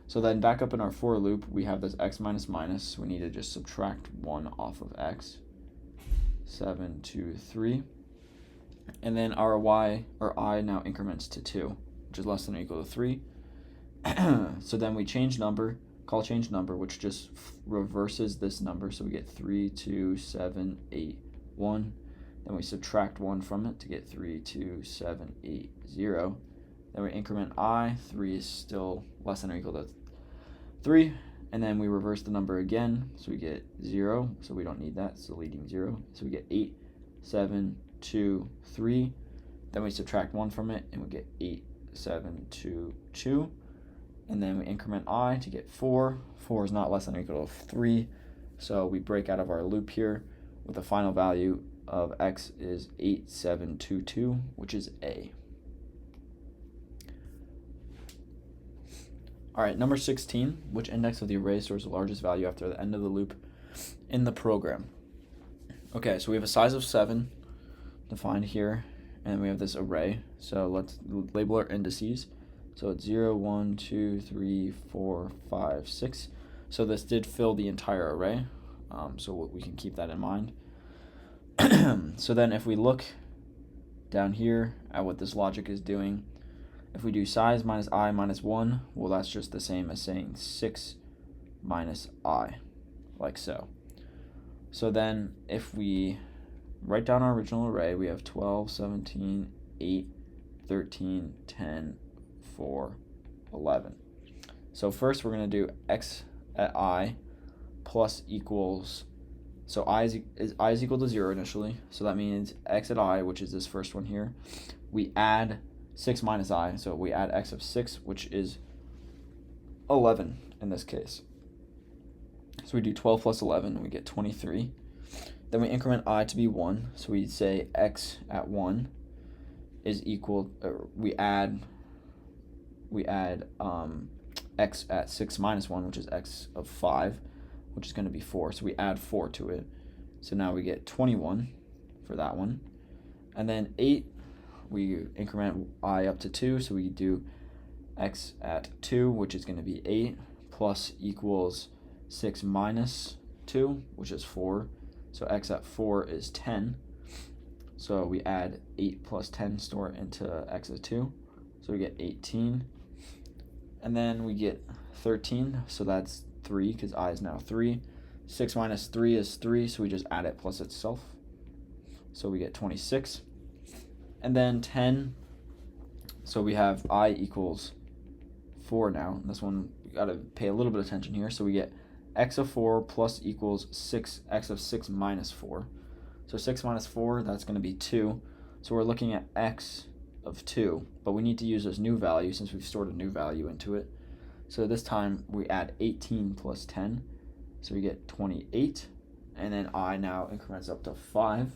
So then back up in our for loop, we have this x minus minus. We need to just subtract 1 off of x. 7, 2, 3. And then our y, or I, now increments to 2, which is less than or equal to 3. So then we call change number, which just reverses this number. So we get 3, 2, 7, 8, 1. Then we subtract 1 from it to get 3, 2, 7, 8, 0. Then we increment I. 3 is still less than or equal to 3. And then we reverse the number again, so we get 0. So we don't need that, so leading 0. So we get 8, 7, 2, 3. Then we subtract 1 from it, and we get 8, 7, 2, 2. And then we increment I to get 4. 4 is not less than or equal to 3. So we break out of our loop here with the final value of x is 8722, which is A. All right, number 16, which index of the array stores the largest value after the end of the loop in the program? Okay, so we have a size of 7 defined here, and we have this array. So let's label our indices. So it's 0, 1, 2, 3, 4, 5, 6. So this did fill the entire array, so we can keep that in mind. So then if we look down here at what this logic is doing, if we do size minus I minus 1, well, that's just the same as saying 6 minus I, like so. So then if we write down our original array, we have 12, 17, 8, 13, 10, 4, 11. So first we're going to do x at I plus equals, so I is equal to 0 initially, so that means x at I, which is this first one here, we add 6 minus I, so we add x of 6, which is 11 in this case. So we do 12 plus 11, and we get 23. Then we increment I to be 1, so we say x at 1 is equal, we add x at 6 minus 1, which is x of 5, which is going to be 4. So we add 4 to it. So now we get 21 for that one. And then 8, we increment I up to 2. So we do x at 2, which is going to be 8, plus equals 6 minus 2, which is 4. So x at 4 is 10. So we add 8 plus 10, store it into x at 2. So we get 18. And then we get 13, so that's 3, because I is now 3. 6 minus 3 is 3, so we just add it plus itself. So we get 26. And then 10, so we have I equals 4 now. This one, we got to pay a little bit of attention here. So we get x of 4 plus equals 6, x of 6 minus 4. So 6 minus 4, that's going to be 2. So we're looking at x of 2, but we need to use this new value since we've stored a new value into it. So this time we add 18 plus 10, so we get 28, and then I now increments up to 5.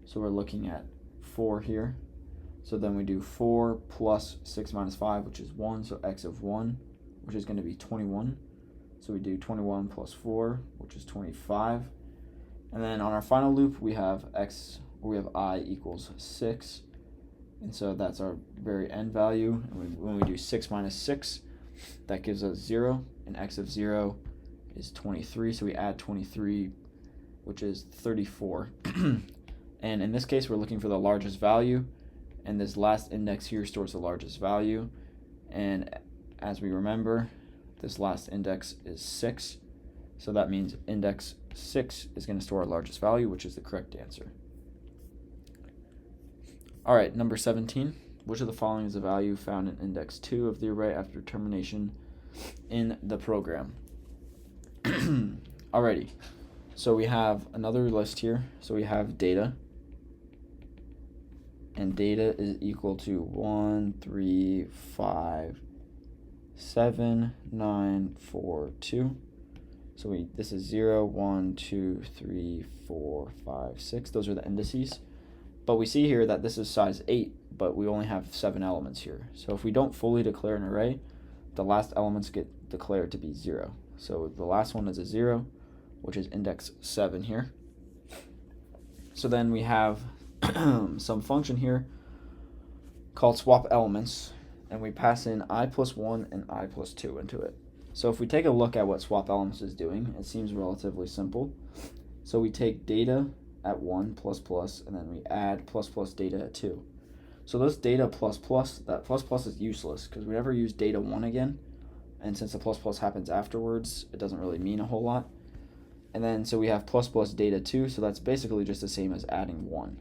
So we're looking at 4 here. So then we do 4 plus 6 minus 5, which is 1, so x of 1, which is going to be 21. So we do 21 plus 4, which is 25. And then on our final loop, we have I equals 6. And so that's our very end value. And when we do 6 minus 6, that gives us 0. And x of 0 is 23. So we add 23, which is 34. And in this case, we're looking for the largest value. And this last index here stores the largest value. And as we remember, this last index is 6. So that means index 6 is going to store our largest value, which is the correct answer. All right, number 17. Which of the following is a value found in index 2 of the array after termination in the program? Alrighty, so we have another list here. So we have data, and data is equal to 1, 3, 5, 7, 9, 4, 2. So this is 0, 1, 2, 3, 4, 5, 6. Those are the indices. But we see here that this is size 8, but we only have 7 elements here. So if we don't fully declare an array, the last elements get declared to be 0. So the last one is a 0, which is index 7 here. So then we have some function here called swap elements, and we pass in I plus 1 and I plus 2 into it. So if we take a look at what swap elements is doing, it seems relatively simple. So we take data at 1 plus plus, and then we add plus plus data at 2. So this data plus plus, that plus plus is useless because we never use data 1 again, and since the plus plus happens afterwards, it doesn't really mean a whole lot. And then so we have plus data 2, so that's basically just the same as adding 1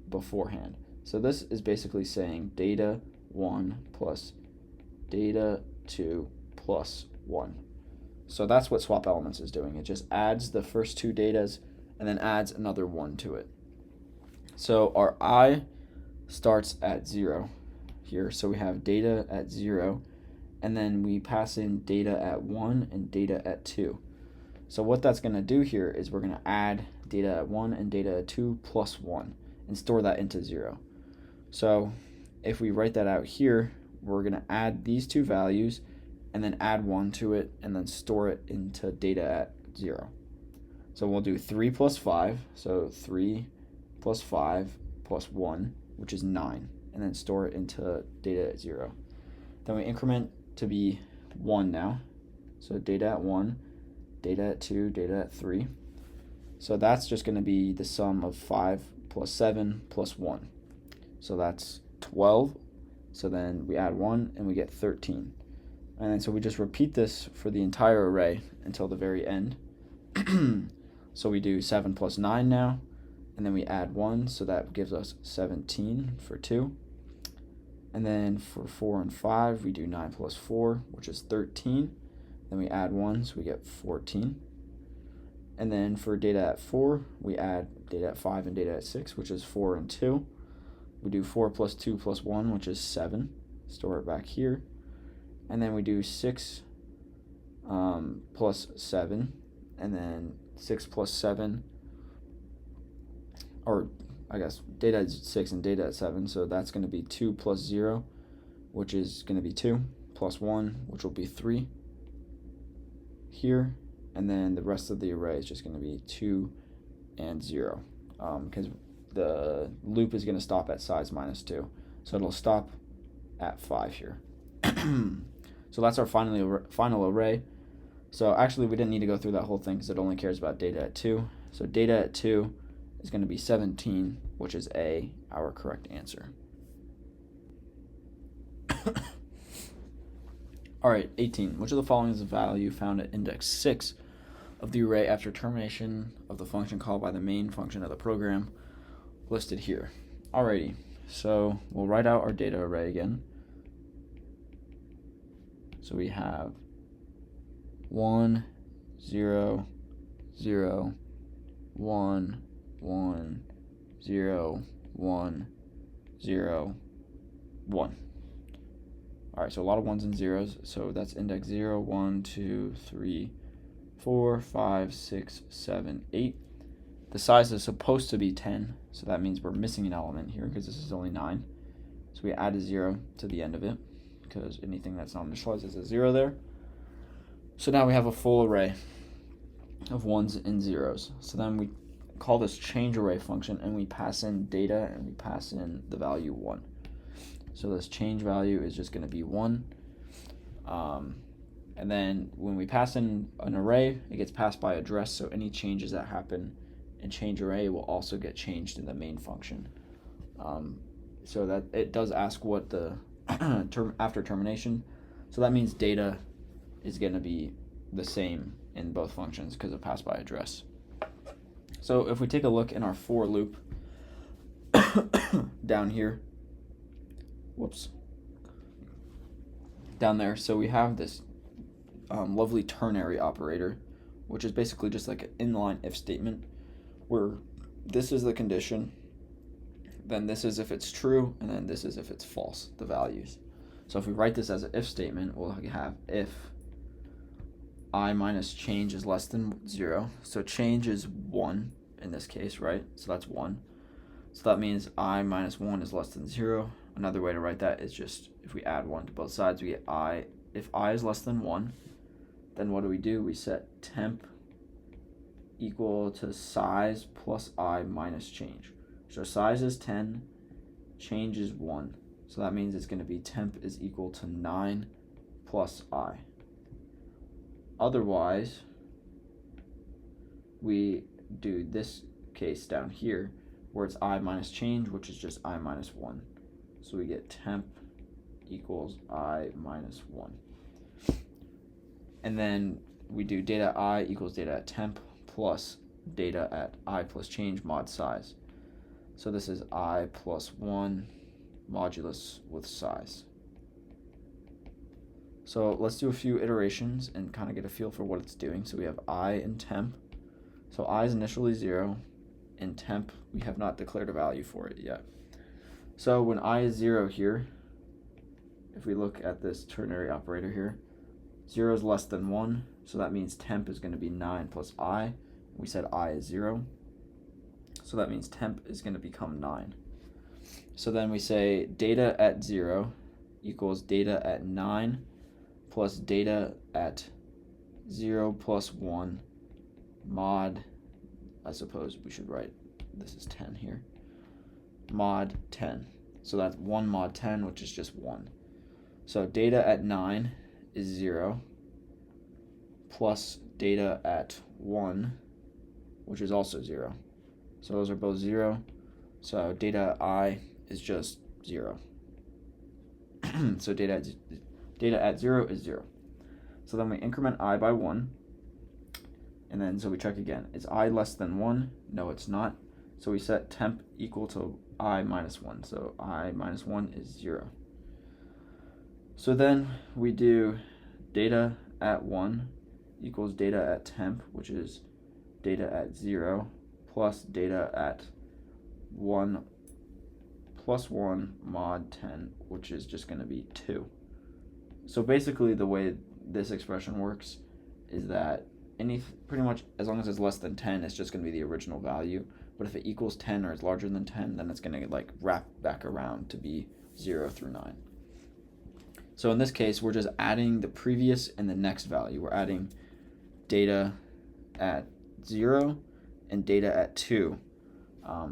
beforehand. So this is basically saying data 1 plus data 2 plus 1. So that's what swap elements is doing. It just adds the first two datas and then adds another 1 to it. So our I starts at 0 here. So we have data at 0, and then we pass in data at 1 and data at 2. So what that's going to do here is we're going to add data at 1 and data at 2 plus 1 and store that into 0. So if we write that out here, we're going to add these two values and then add 1 to it and then store it into data at 0. So we'll do 3 plus 5, so 3 plus 5 plus 1, which is 9, and then store it into data at 0. Then we increment to be 1 now, so data at 1, data at 2, data at 3. So that's just going to be the sum of 5 plus 7 plus 1. So that's 12. So then we add 1 and we get 13. And then so we just repeat this for the entire array until the very end. So we do 7 plus 9 now, and then we add 1, so that gives us 17 for 2. And then for 4 and 5, we do 9 plus 4, which is 13. Then we add 1, so we get 14. And then for data at 4, we add data at 5 and data at 6, which is 4 and 2. We do 4 plus 2 plus 1, which is 7. Store it back here. And then we do 6 plus 7, and then 6 plus 7, or I guess data at 6 and data at 7, so that's going to be 2 plus 0, which is going to be 2, plus 1, which will be 3 here, and then the rest of the array is just going to be 2 and 0, because the loop is going to stop at size minus 2, so it'll stop at 5 here. So that's our final array. So actually we didn't need to go through that whole thing because it only cares about data at 2. So data at 2 is going to be 17, which is A, our correct answer. Alright, 18. Which of the following is the value found at index 6 of the array after termination of the function called by the main function of the program listed here? Alrighty, so we'll write out our data array again. So we have 1, 0, 0, 1, 1, 0, 1, 0, 1. Alright, so a lot of 1s and 0s. So that's index 0, 1, 2, 3, 4, 5, 6, 7, 8. The size is supposed to be 10, so that means we're missing an element here because this is only 9. So we add a 0 to the end of it, because anything that's not initialized is a 0 there. So now we have a full array of 1s and 0s. So then we call this change array function, and we pass in data and we pass in the value 1. So this change value is just going to be 1. And then when we pass in an array, it gets passed by address, so any changes that happen in change array will also get changed in the main function. So that it does ask what the after termination, so that means data is going to be the same in both functions because of pass by address. So if we take a look in our for loop down here, down there, so we have this lovely ternary operator, which is basically just like an inline if statement where this is the condition, then this is if it's true, and then this is if it's false, the values. So if we write this as an if statement, we'll have if I minus change is less than 0. So change is 1 in this case, right? So that's 1. So that means I minus 1 is less than 0. Another way to write that is just if we add 1 to both sides, we get I. If I is less than 1, then what do? We set temp equal to size plus I minus change. So size is 10, change is 1. So that means it's going to be temp is equal to 9 plus I. Otherwise, we do this case down here where it's I minus change, which is just I minus 1. So we get temp equals I minus 1. And then we do data I equals data at temp plus data at I plus change mod size. So this is I plus 1 modulus with size. So let's do a few iterations and kind of get a feel for what it's doing. So we have I in temp. So I is initially 0. In temp, we have not declared a value for it yet. So when I is 0 here, if we look at this ternary operator here, 0 is less than 1, so that means temp is going to be 9 plus I. We said I is 0, so that means temp is going to become 9. So then we say data at 0 equals data at 9 plus data at 0 plus 1 mod, I suppose we should write, this is 10 here, mod 10. So that's 1 mod 10, which is just 1. So data at 9 is 0 plus data at 1, which is also 0. So those are both 0. So data at I is just 0. So data at 0 is 0. So then we increment I by 1. And then so we check again. Is I less than 1? No, it's not. So we set temp equal to I minus 1. So I minus 1 is 0. So then we do data at 1 equals data at temp, which is data at 0, plus data at 1 plus 1 mod 10, which is just going to be 2. So basically the way this expression works is that pretty much as long as it's less than 10, it's just going to be the original value. But if it equals 10 or is larger than 10, then it's going to like wrap back around to be 0 through 9. So in this case, we're just adding the previous and the next value. We're adding data at 0 and data at 2.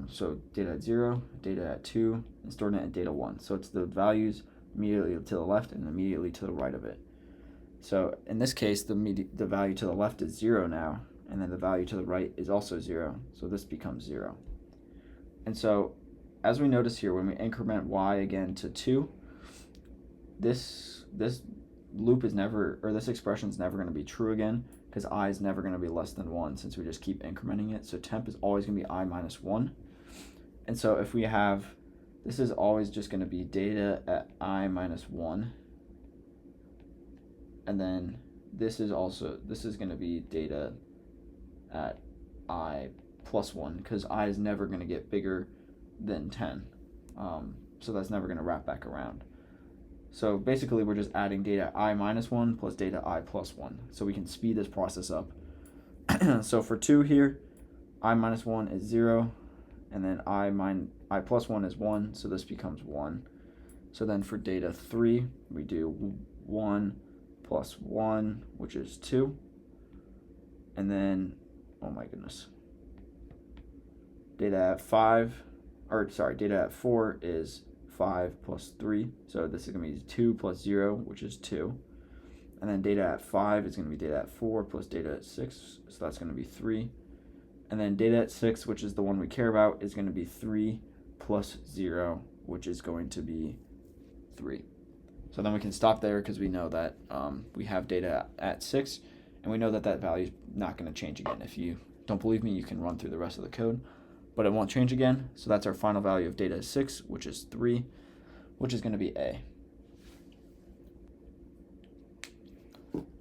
So data at 0, data at 2, and storing it at data 1. So it's the values immediately to the left and immediately to the right of it. So in this case, the value to the left is 0 now, and then the value to the right is also 0. So this becomes 0. And so as we notice here, when we increment y again to 2, this loop is never, or this expression is never going to be true again, because I is never going to be less than 1 since we just keep incrementing it. So temp is always going to be I minus 1. And so if we have, this is always just going to be data at I minus 1. And then this is going to be data at I plus 1, because I is never going to get bigger than 10. So that's never going to wrap back around. So basically we're just adding data I minus 1 plus data I plus 1. So we can speed this process up. So for 2 here, I minus 1 is 0, and then I plus 1 is 1, so this becomes 1. So then for data 3, we do 1 plus 1, which is 2. And then, oh my goodness, data at 4 is 5 plus 3, so this is going to be 2 plus 0, which is 2. And then data at 5 is going to be data at 4 plus data at 6, so that's going to be 3. And then data at 6, which is the one we care about, is going to be 3 plus 0, which is going to be 3. So then we can stop there because we know that we have data at 6, and we know that that value is not going to change again. If you don't believe me, you can run through the rest of the code, but it won't change again. So that's our final value of data 6, which is 3, which is going to be A.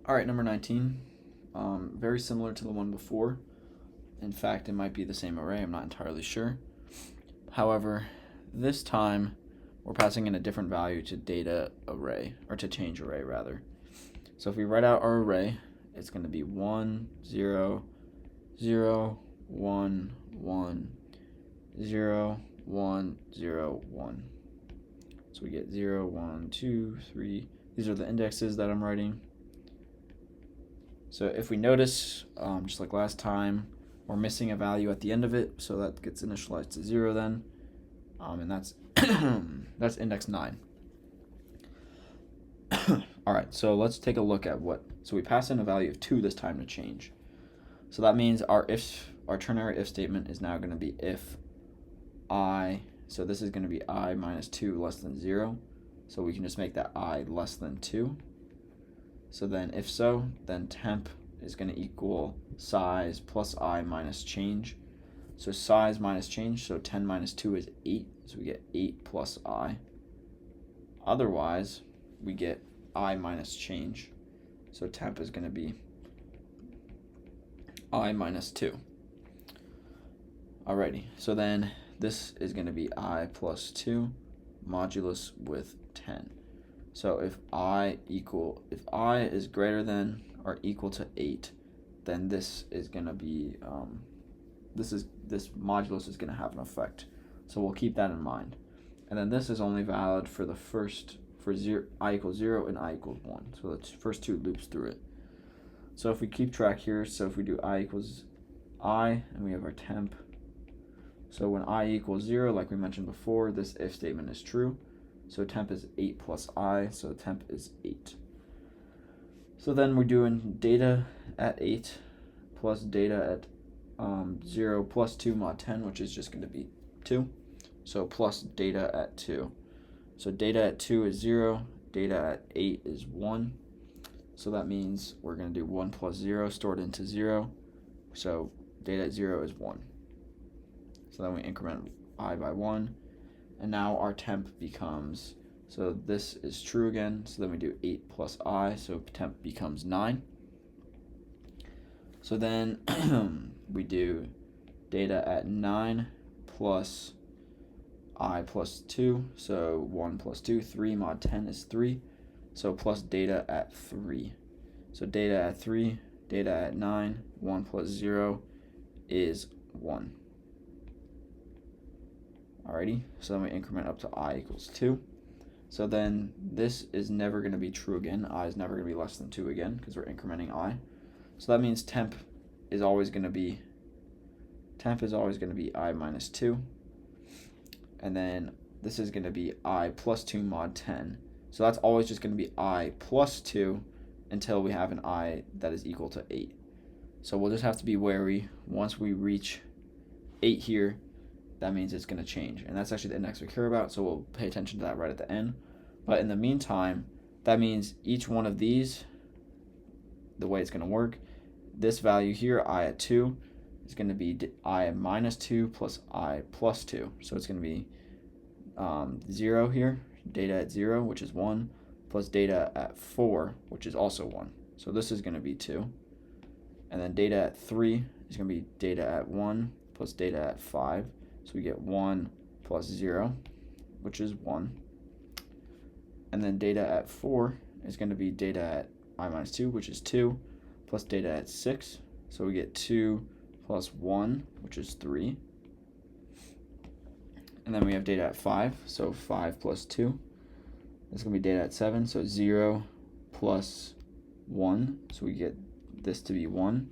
All right, number 19, very similar to the one before. In fact, it might be the same array. I'm not entirely sure. However, this time we're passing in a different value to data array, or to change array rather. So if we write out our array, it's going to be 1, 0, 0, 1, 1, 0, 1, 0, 1. So we get 0, 1, 2, 3. These are the indexes that I'm writing. So if we notice, just like last time, we're missing a value at the end of it, so that gets initialized to 0 then, and that's that's index 9. All right, so let's take a look at so we pass in a value of 2 this time to change. So that means our ternary if statement is now going to be if I, so this is going to be I minus 2 less than 0, so we can just make that I less than 2. So then if so, then temp is going to equal size plus I minus change. So size minus change, so 10 minus 2 is 8, so we get 8 plus I. Otherwise, we get I minus change, so temp is going to be I minus 2. Alrighty, so then this is going to be I plus 2 modulus with 10. So if I is greater than or equal to 8, then this is going to be this modulus is going to have an effect. So we'll keep that in mind. And then this is only valid for the first, for I equals 0 and I equals 1. So the first two loops through it. So if we keep track here, so if we do I equals I, and we have our temp. So when I equals 0, like we mentioned before, this if statement is true. So temp is 8 plus I, so temp is 8. So then we're doing data at 8 plus data at 0 plus 2 mod 10, which is just going to be 2. So plus data at 2. So data at 2 is 0, data at 8 is 1. So that means we're going to do 1 plus 0 stored into 0. So data at 0 is 1. So then we increment I by 1. And now our temp becomes, so this is true again. So then we do 8 plus I, so temp becomes 9. So then we do data at 9 plus I plus 2. So 1 plus 2, 3 mod 10 is 3. So plus data at 3. So data at 3, data at 9, 1 plus 0 is 1. Alrighty, so then we increment up to I equals 2. So then this is never going to be true again. I is never going to be less than 2 again because we're incrementing I. So that means temp is always going to be I minus 2. And then this is going to be I plus 2 mod 10. So that's always just going to be I plus 2 until we have an I that is equal to 8. So we'll just have to be wary. Once we reach 8 here, that means it's going to change. And that's actually the index we care about, so we'll pay attention to that right at the end. But in the meantime, that means each one of these, the way it's going to work, this value here, I at 2, is going to be I at minus 2 plus I plus 2. So it's going to be 0 here, data at 0, which is 1, plus data at 4, which is also 1. So this is going to be 2. And then data at 3 is going to be data at 1 plus data at 5. So we get 1 plus 0, which is 1. And then data at 4 is going to be data at I minus 2, which is 2, plus data at 6. So we get 2 plus 1, which is 3. And then we have data at 5, so 5 plus 2. That's going to be data at 7, so 0 plus 1, so we get this to be 1.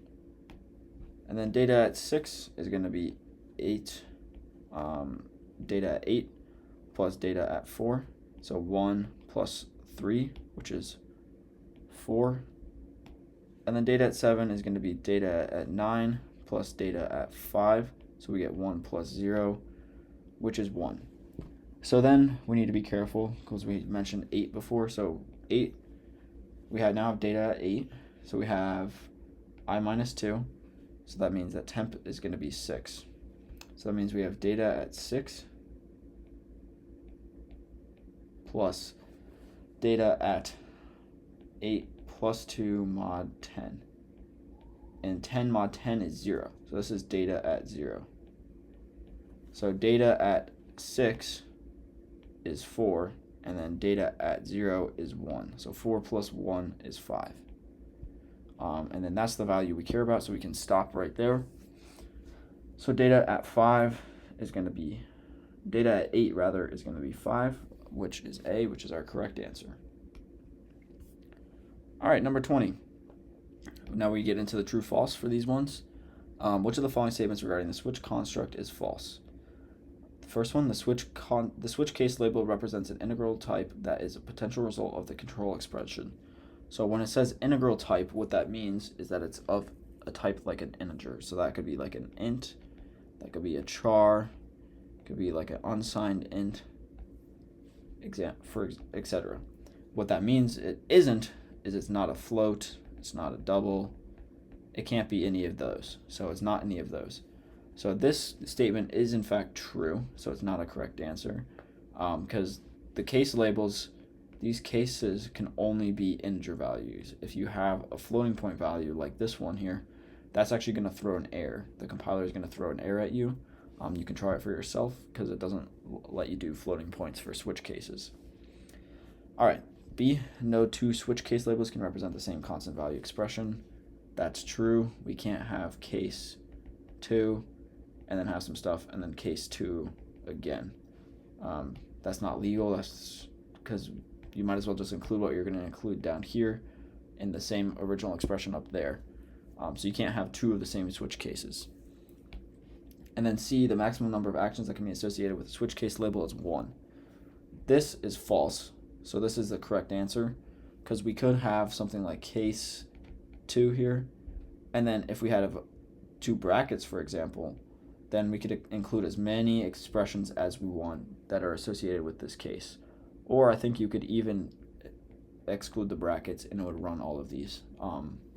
And then data at 6 is going to be 8. Data at 8 plus data at 4, so 1 plus 3, which is 4. And then data at 7 is going to be data at 9 plus data at 5, so we get 1 plus 0, which is 1. So then we need to be careful because we mentioned 8 before. So 8, we now have data at 8, so we have I minus 2, so that means that temp is going to be 6. So that means we have data at 6 plus data at 8 plus 2 mod 10. And 10 mod 10 is 0. So this is data at 0. So data at 6 is 4, and then data at 0 is 1. So 4 plus 1 is 5. And then that's the value we care about, so we can stop right there. So data at 5 is going to be, data at 8 rather, is going to be 5, which is A, which is our correct answer. All right, number 20. Now we get into the true false for these ones. Which of the following statements regarding the switch construct is false? The first one, the switch case label represents an integral type that is a potential result of the control expression. So when it says integral type, what that means is that it's of a type like an integer. So that could be like an int, that could be a char, it could be like an unsigned int, etc. What that means it isn't is it's not a float, it's not a double, it can't be any of those. So it's not any of those. So this statement is in fact true, so it's not a correct answer, because the case labels, these cases can only be integer values. If you have a floating point value like this one here, that's actually going to throw an error. The compiler is going to throw an error at you. You can try it for yourself because it doesn't let you do floating points for switch cases. All right, B, no two switch case labels can represent the same constant value expression. That's true. We can't have case 2 and then have some stuff and then case 2 again. That's not legal. That's because you might as well just include what you're going to include down here in the same original expression up there. So you can't have two of the same switch cases. And then C, the maximum number of actions that can be associated with a switch case label is 1. This is false. So this is the correct answer, because we could have something like case 2 here, and then if we had 2 brackets, for example, then we could include as many expressions as we want that are associated with this case. Or I think you could even exclude the brackets and it would run all of these.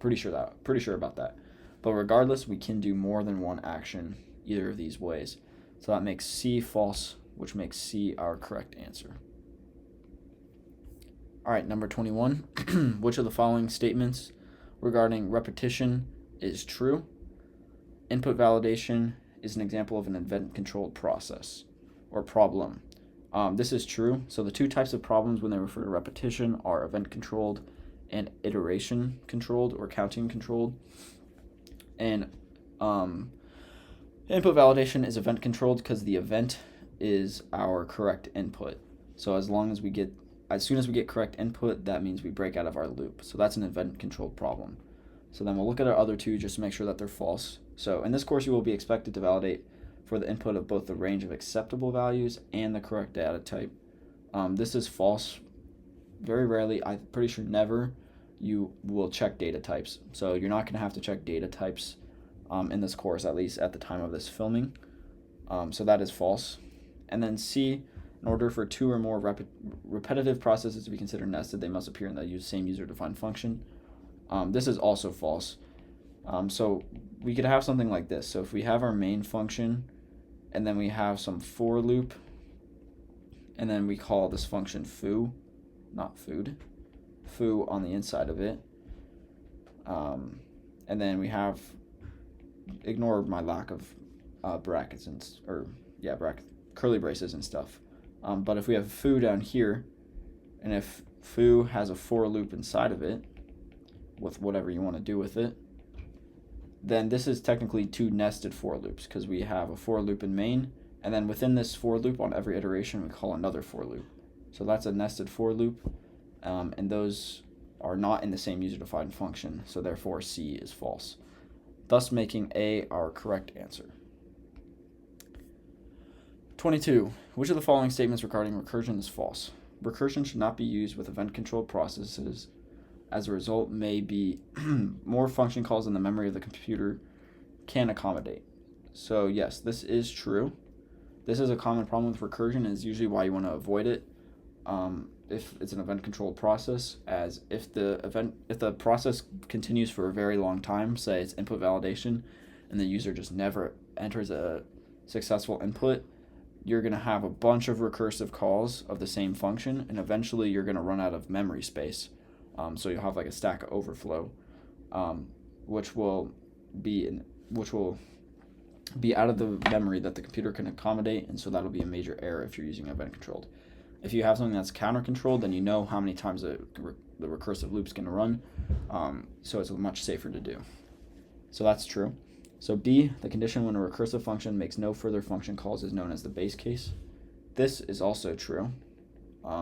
Pretty sure about that. But regardless, we can do more than one action either of these ways. So that makes C false, which makes C our correct answer. All right, number 21. Which of the following statements regarding repetition is true? Input validation is an example of an event-controlled process or problem. This is true. So the two types of problems when they refer to repetition are event-controlled and iteration-controlled or counting-controlled. And input validation is event-controlled because the event is our correct input. So as soon as we get correct input, that means we break out of our loop. So that's an event-controlled problem. So then we'll look at our other two just to make sure that they're false. So in this course, you will be expected to validate for the input of both the range of acceptable values and the correct data type. This is false. Very rarely, I'm pretty sure never, you will check data types. So you're not going to have to check data types in this course, at least at the time of this filming. So that is false. And then C, in order for two or more repetitive processes to be considered nested, they must appear in the same user-defined function. This is also false. So we could have something like this. So if we have our main function, and then we have some for loop, and then we call this function foo, not food, foo on the inside of it. And then we have, ignore my lack of brackets curly braces and stuff. But if we have foo down here, and if foo has a for loop inside of it, with whatever you want to do with it, then this is technically two nested for loops because we have a for loop in main, and then within this for loop on every iteration we call another for loop. So that's a nested for loop, and those are not in the same user-defined function, so therefore C is false, thus making A our correct answer. 22. Which of the following statements regarding recursion is false? Recursion should not be used with event-controlled processes. As a result, may be more function calls than the memory of the computer can accommodate. So yes, this is true. This is a common problem with recursion, and is usually why you want to avoid it if it's an event-controlled process, as if the process continues for a very long time, say it's input validation, and the user just never enters a successful input, you're going to have a bunch of recursive calls of the same function, and eventually you're going to run out of memory space. So you'll have like a Stack Overflow, which will be out of the memory that the computer can accommodate, and so that'll be a major error if you're using event controlled. If you have something that's counter controlled, then you know how many times the recursive loop's going to run, so it's much safer to do. So that's true. So B, the condition when a recursive function makes no further function calls is known as the base case. This is also true.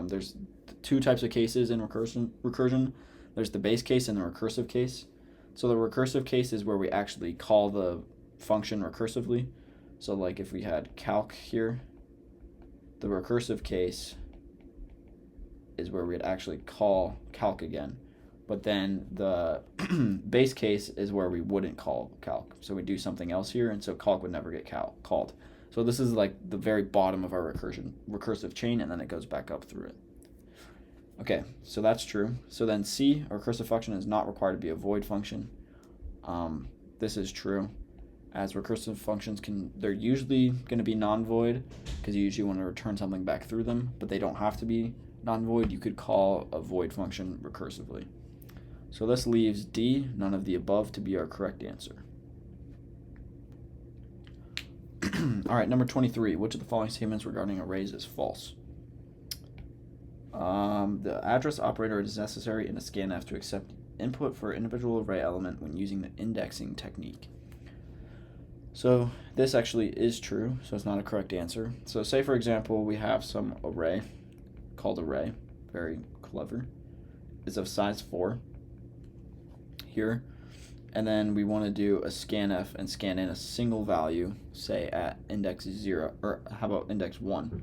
There's two types of cases in recursion. There's the base case and the recursive case. So the recursive case is where we actually call the function recursively. So like if we had calc here, the recursive case is where we'd actually call calc again. But then the base case is where we wouldn't call calc. So we do something else here, and so calc would never get called. So this is like the very bottom of our recursive chain, and then it goes back up through it. Okay, so that's true. So then C, a recursive function is not required to be a void function. This is true, as recursive functions they're usually going to be non-void because you usually want to return something back through them, but they don't have to be non-void. You could call a void function recursively. So this leaves D, none of the above, to be our correct answer. All right, number 23. Which of the following statements regarding arrays is false? The address operator is necessary in a scanf to accept input for an individual array element when using the indexing technique. So this actually is true, so it's not a correct answer. So say, for example, we have some array called array, very clever, is of size 4 here, and then we want to do a scanf and scan in a single value, say at index 0, or how about index 1.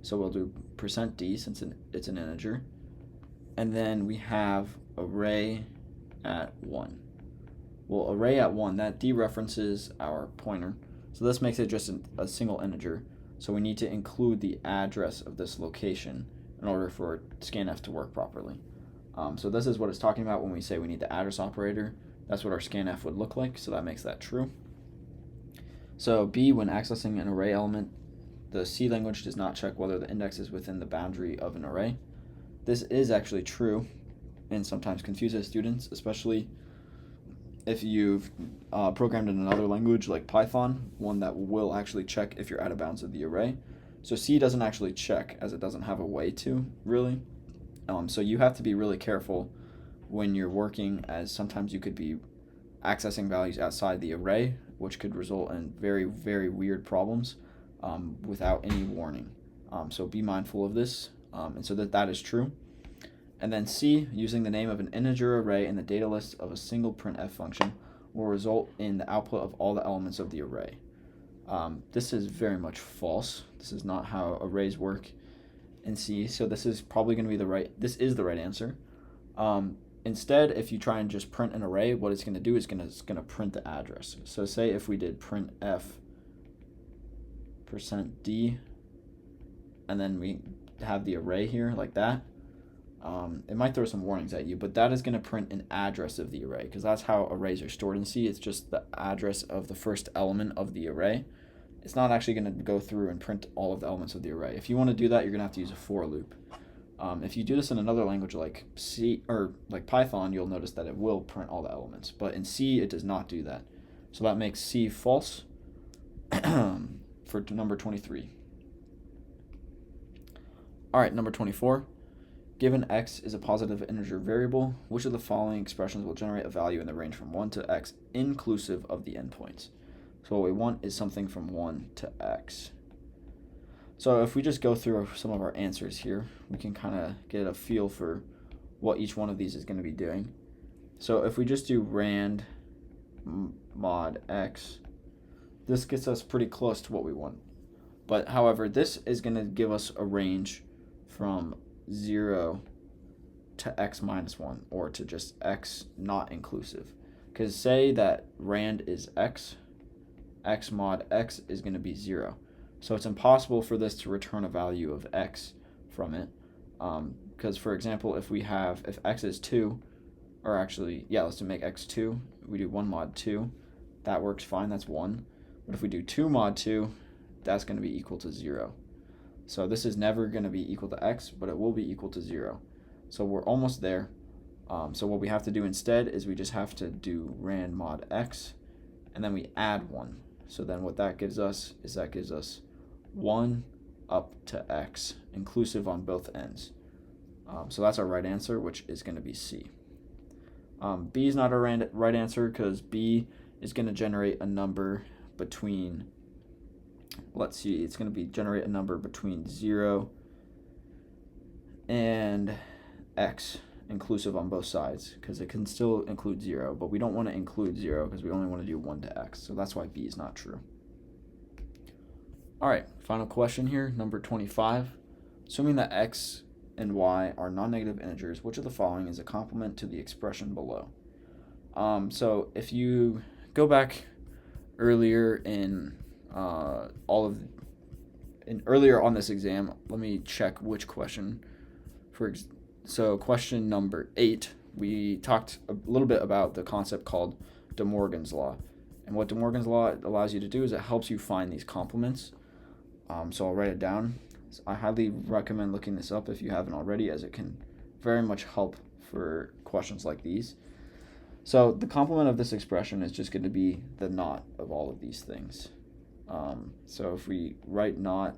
So we'll do %d since it's an integer, and then we have array at 1. Well, array at 1, that dereferences our pointer, so this makes it just a single integer, so we need to include the address of this location in order for scanf to work properly. So this is what it's talking about when we say we need the address operator. That's what our scanf would look like, so that makes that true. So B, when accessing an array element, the C language does not check whether the index is within the boundary of an array. This is actually true and sometimes confuses students, especially if you've programmed in another language like Python, one that will actually check if you're out of bounds of the array. So C doesn't actually check, as it doesn't have a way to, really. So you have to be really careful when you're working, as sometimes you could be accessing values outside the array, which could result in very, very weird problems without any warning. So be mindful of this, and so that is true. And then C, using the name of an integer array in the data list of a single printf function will result in the output of all the elements of the array. This is very much false. This is not how arrays work in C, so this is probably going to be the right answer. Instead, if you try and just print an array, what it's going to do is it's going to print the address. So say if we did printf %d, and then we have the array here like that, it might throw some warnings at you, but that is going to print an address of the array, because that's how arrays are stored in C. It's just the address of the first element of the array. It's not actually going to go through and print all of the elements of the array. If you want to do that, you're going to have to use a for loop. If you do this in another language like C or like Python, you'll notice that it will print all the elements, but in C it does not do that. So that makes C false for number 23. All right, number 24. Given x is a positive integer variable, which of the following expressions will generate a value in the range from 1 to x inclusive of the endpoints? So what we want is something from 1 to x. So if we just go through some of our answers here, we can kind of get a feel for what each one of these is going to be doing. So if we just do rand mod x, this gets us pretty close to what we want. But however, this is going to give us a range from 0 to x minus 1, or to just x not inclusive. Because say that rand is x mod x is going to be 0. So it's impossible for this to return a value of x from it. Because, for example, if x is 2, or actually, yeah, let's make x 2, we do 1 mod 2, that works fine, that's 1. But if we do 2 mod 2, that's going to be equal to 0. So this is never going to be equal to x, but it will be equal to 0. So we're almost there. So what we have to do instead is we just have to do rand mod x, and then we add 1. So then what that gives us is 1 up to x, inclusive on both ends. So that's our right answer, which is going to be C. B is not our right answer, because B is going to generate a number between, let's see, it's going to generate a number between 0 and x, inclusive on both sides, because it can still include 0, but we don't want to include 0 because we only want to do 1 to x, so that's why B is not true. All right, final question here, number 25. Assuming that x and y are non-negative integers, which of the following is a complement to the expression below? So if you go back earlier in earlier on this exam, let me check which question. So question number 8, we talked a little bit about the concept called De Morgan's law. And what De Morgan's law allows you to do is it helps you find these complements. So I'll write it down. I highly recommend looking this up if you haven't already, as it can very much help for questions like these. So the complement of this expression is just going to be the not of all of these things. So if we write not,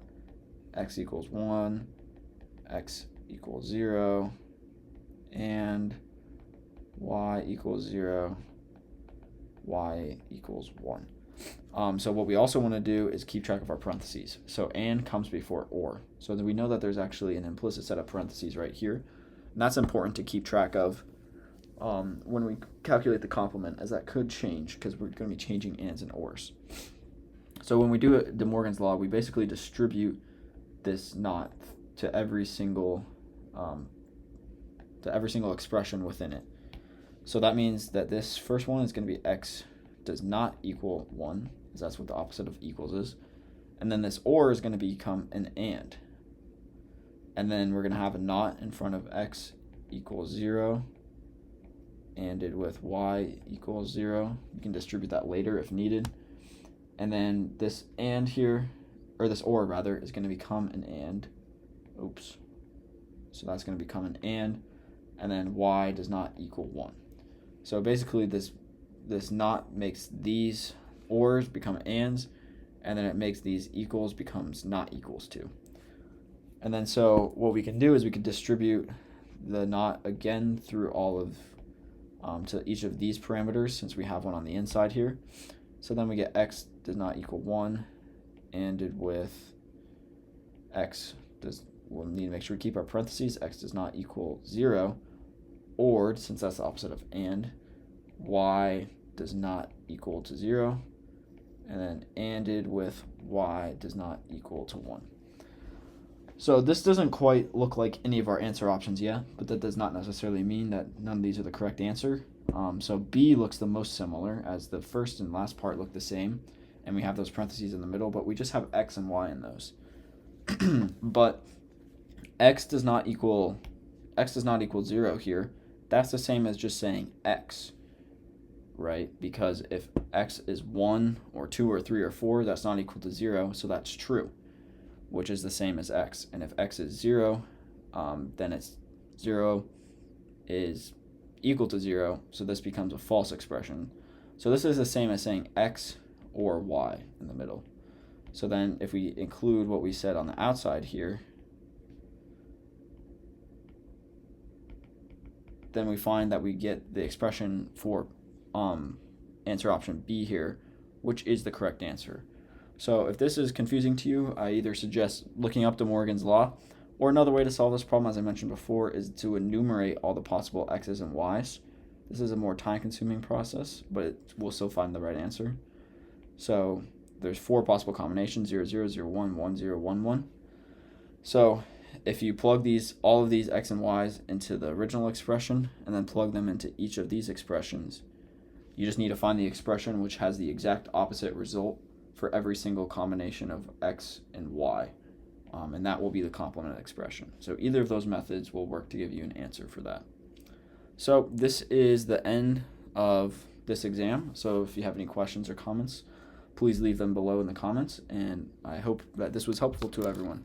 x equals 1, x equals 0, and y equals 0, y equals 1. So what we also want to do is keep track of our parentheses. So and comes before or. So that we know that there's actually an implicit set of parentheses right here. And that's important to keep track of when we calculate the complement, as that could change because we're going to be changing ands and ors. So when we do De Morgan's law, we basically distribute this not to every single expression within it. So that means that this first one is going to be x does not equal 1, because that's what the opposite of equals is. And then this or is going to become an and. And then we're going to have a not in front of x equals 0, anded with y equals 0. You can distribute that later if needed. And then this and here, or this or rather, is going to become an and. Oops. So that's going to become an and then y does not equal 1. So basically this not makes these ors become ands, and then it makes these equals becomes not equals to. And then so what we can do is we can distribute the not again through all of to each of these parameters, since we have one on the inside here. So then we get x does not equal 1, anded with we'll need to make sure we keep our parentheses, x does not equal 0, or since that's the opposite of and, y does not equal to 0, and then anded with y does not equal to 1. So this doesn't quite look like any of our answer options yet, but that does not necessarily mean that none of these are the correct answer. So B looks the most similar, as the first and last part look the same, and we have those parentheses in the middle, but we just have x and y in those. But x does not equal 0 here. That's the same as just saying x, right? Because if x is 1 or 2 or 3 or 4, that's not equal to 0, so that's true, which is the same as x. And if x is 0, then it's 0 is equal to 0, so this becomes a false expression. So this is the same as saying x or y in the middle. So then if we include what we said on the outside here, then we find that we get the expression for answer option B here, which is the correct answer. So if this is confusing to you, I either suggest looking up De Morgan's law, or another way to solve this problem, as I mentioned before, is to enumerate all the possible x's and y's. This is a more time-consuming process, but it will still find the right answer. So there's 4 possible combinations: 0, 0, 0, 1, 1, 0, 1, 1. So if you plug all of these x and y's into the original expression, and then plug them into each of these expressions, you just need to find the expression which has the exact opposite result for every single combination of x and y. And that will be the complement expression. So either of those methods will work to give you an answer for that. So this is the end of this exam. So if you have any questions or comments, please leave them below in the comments, and I hope that this was helpful to everyone.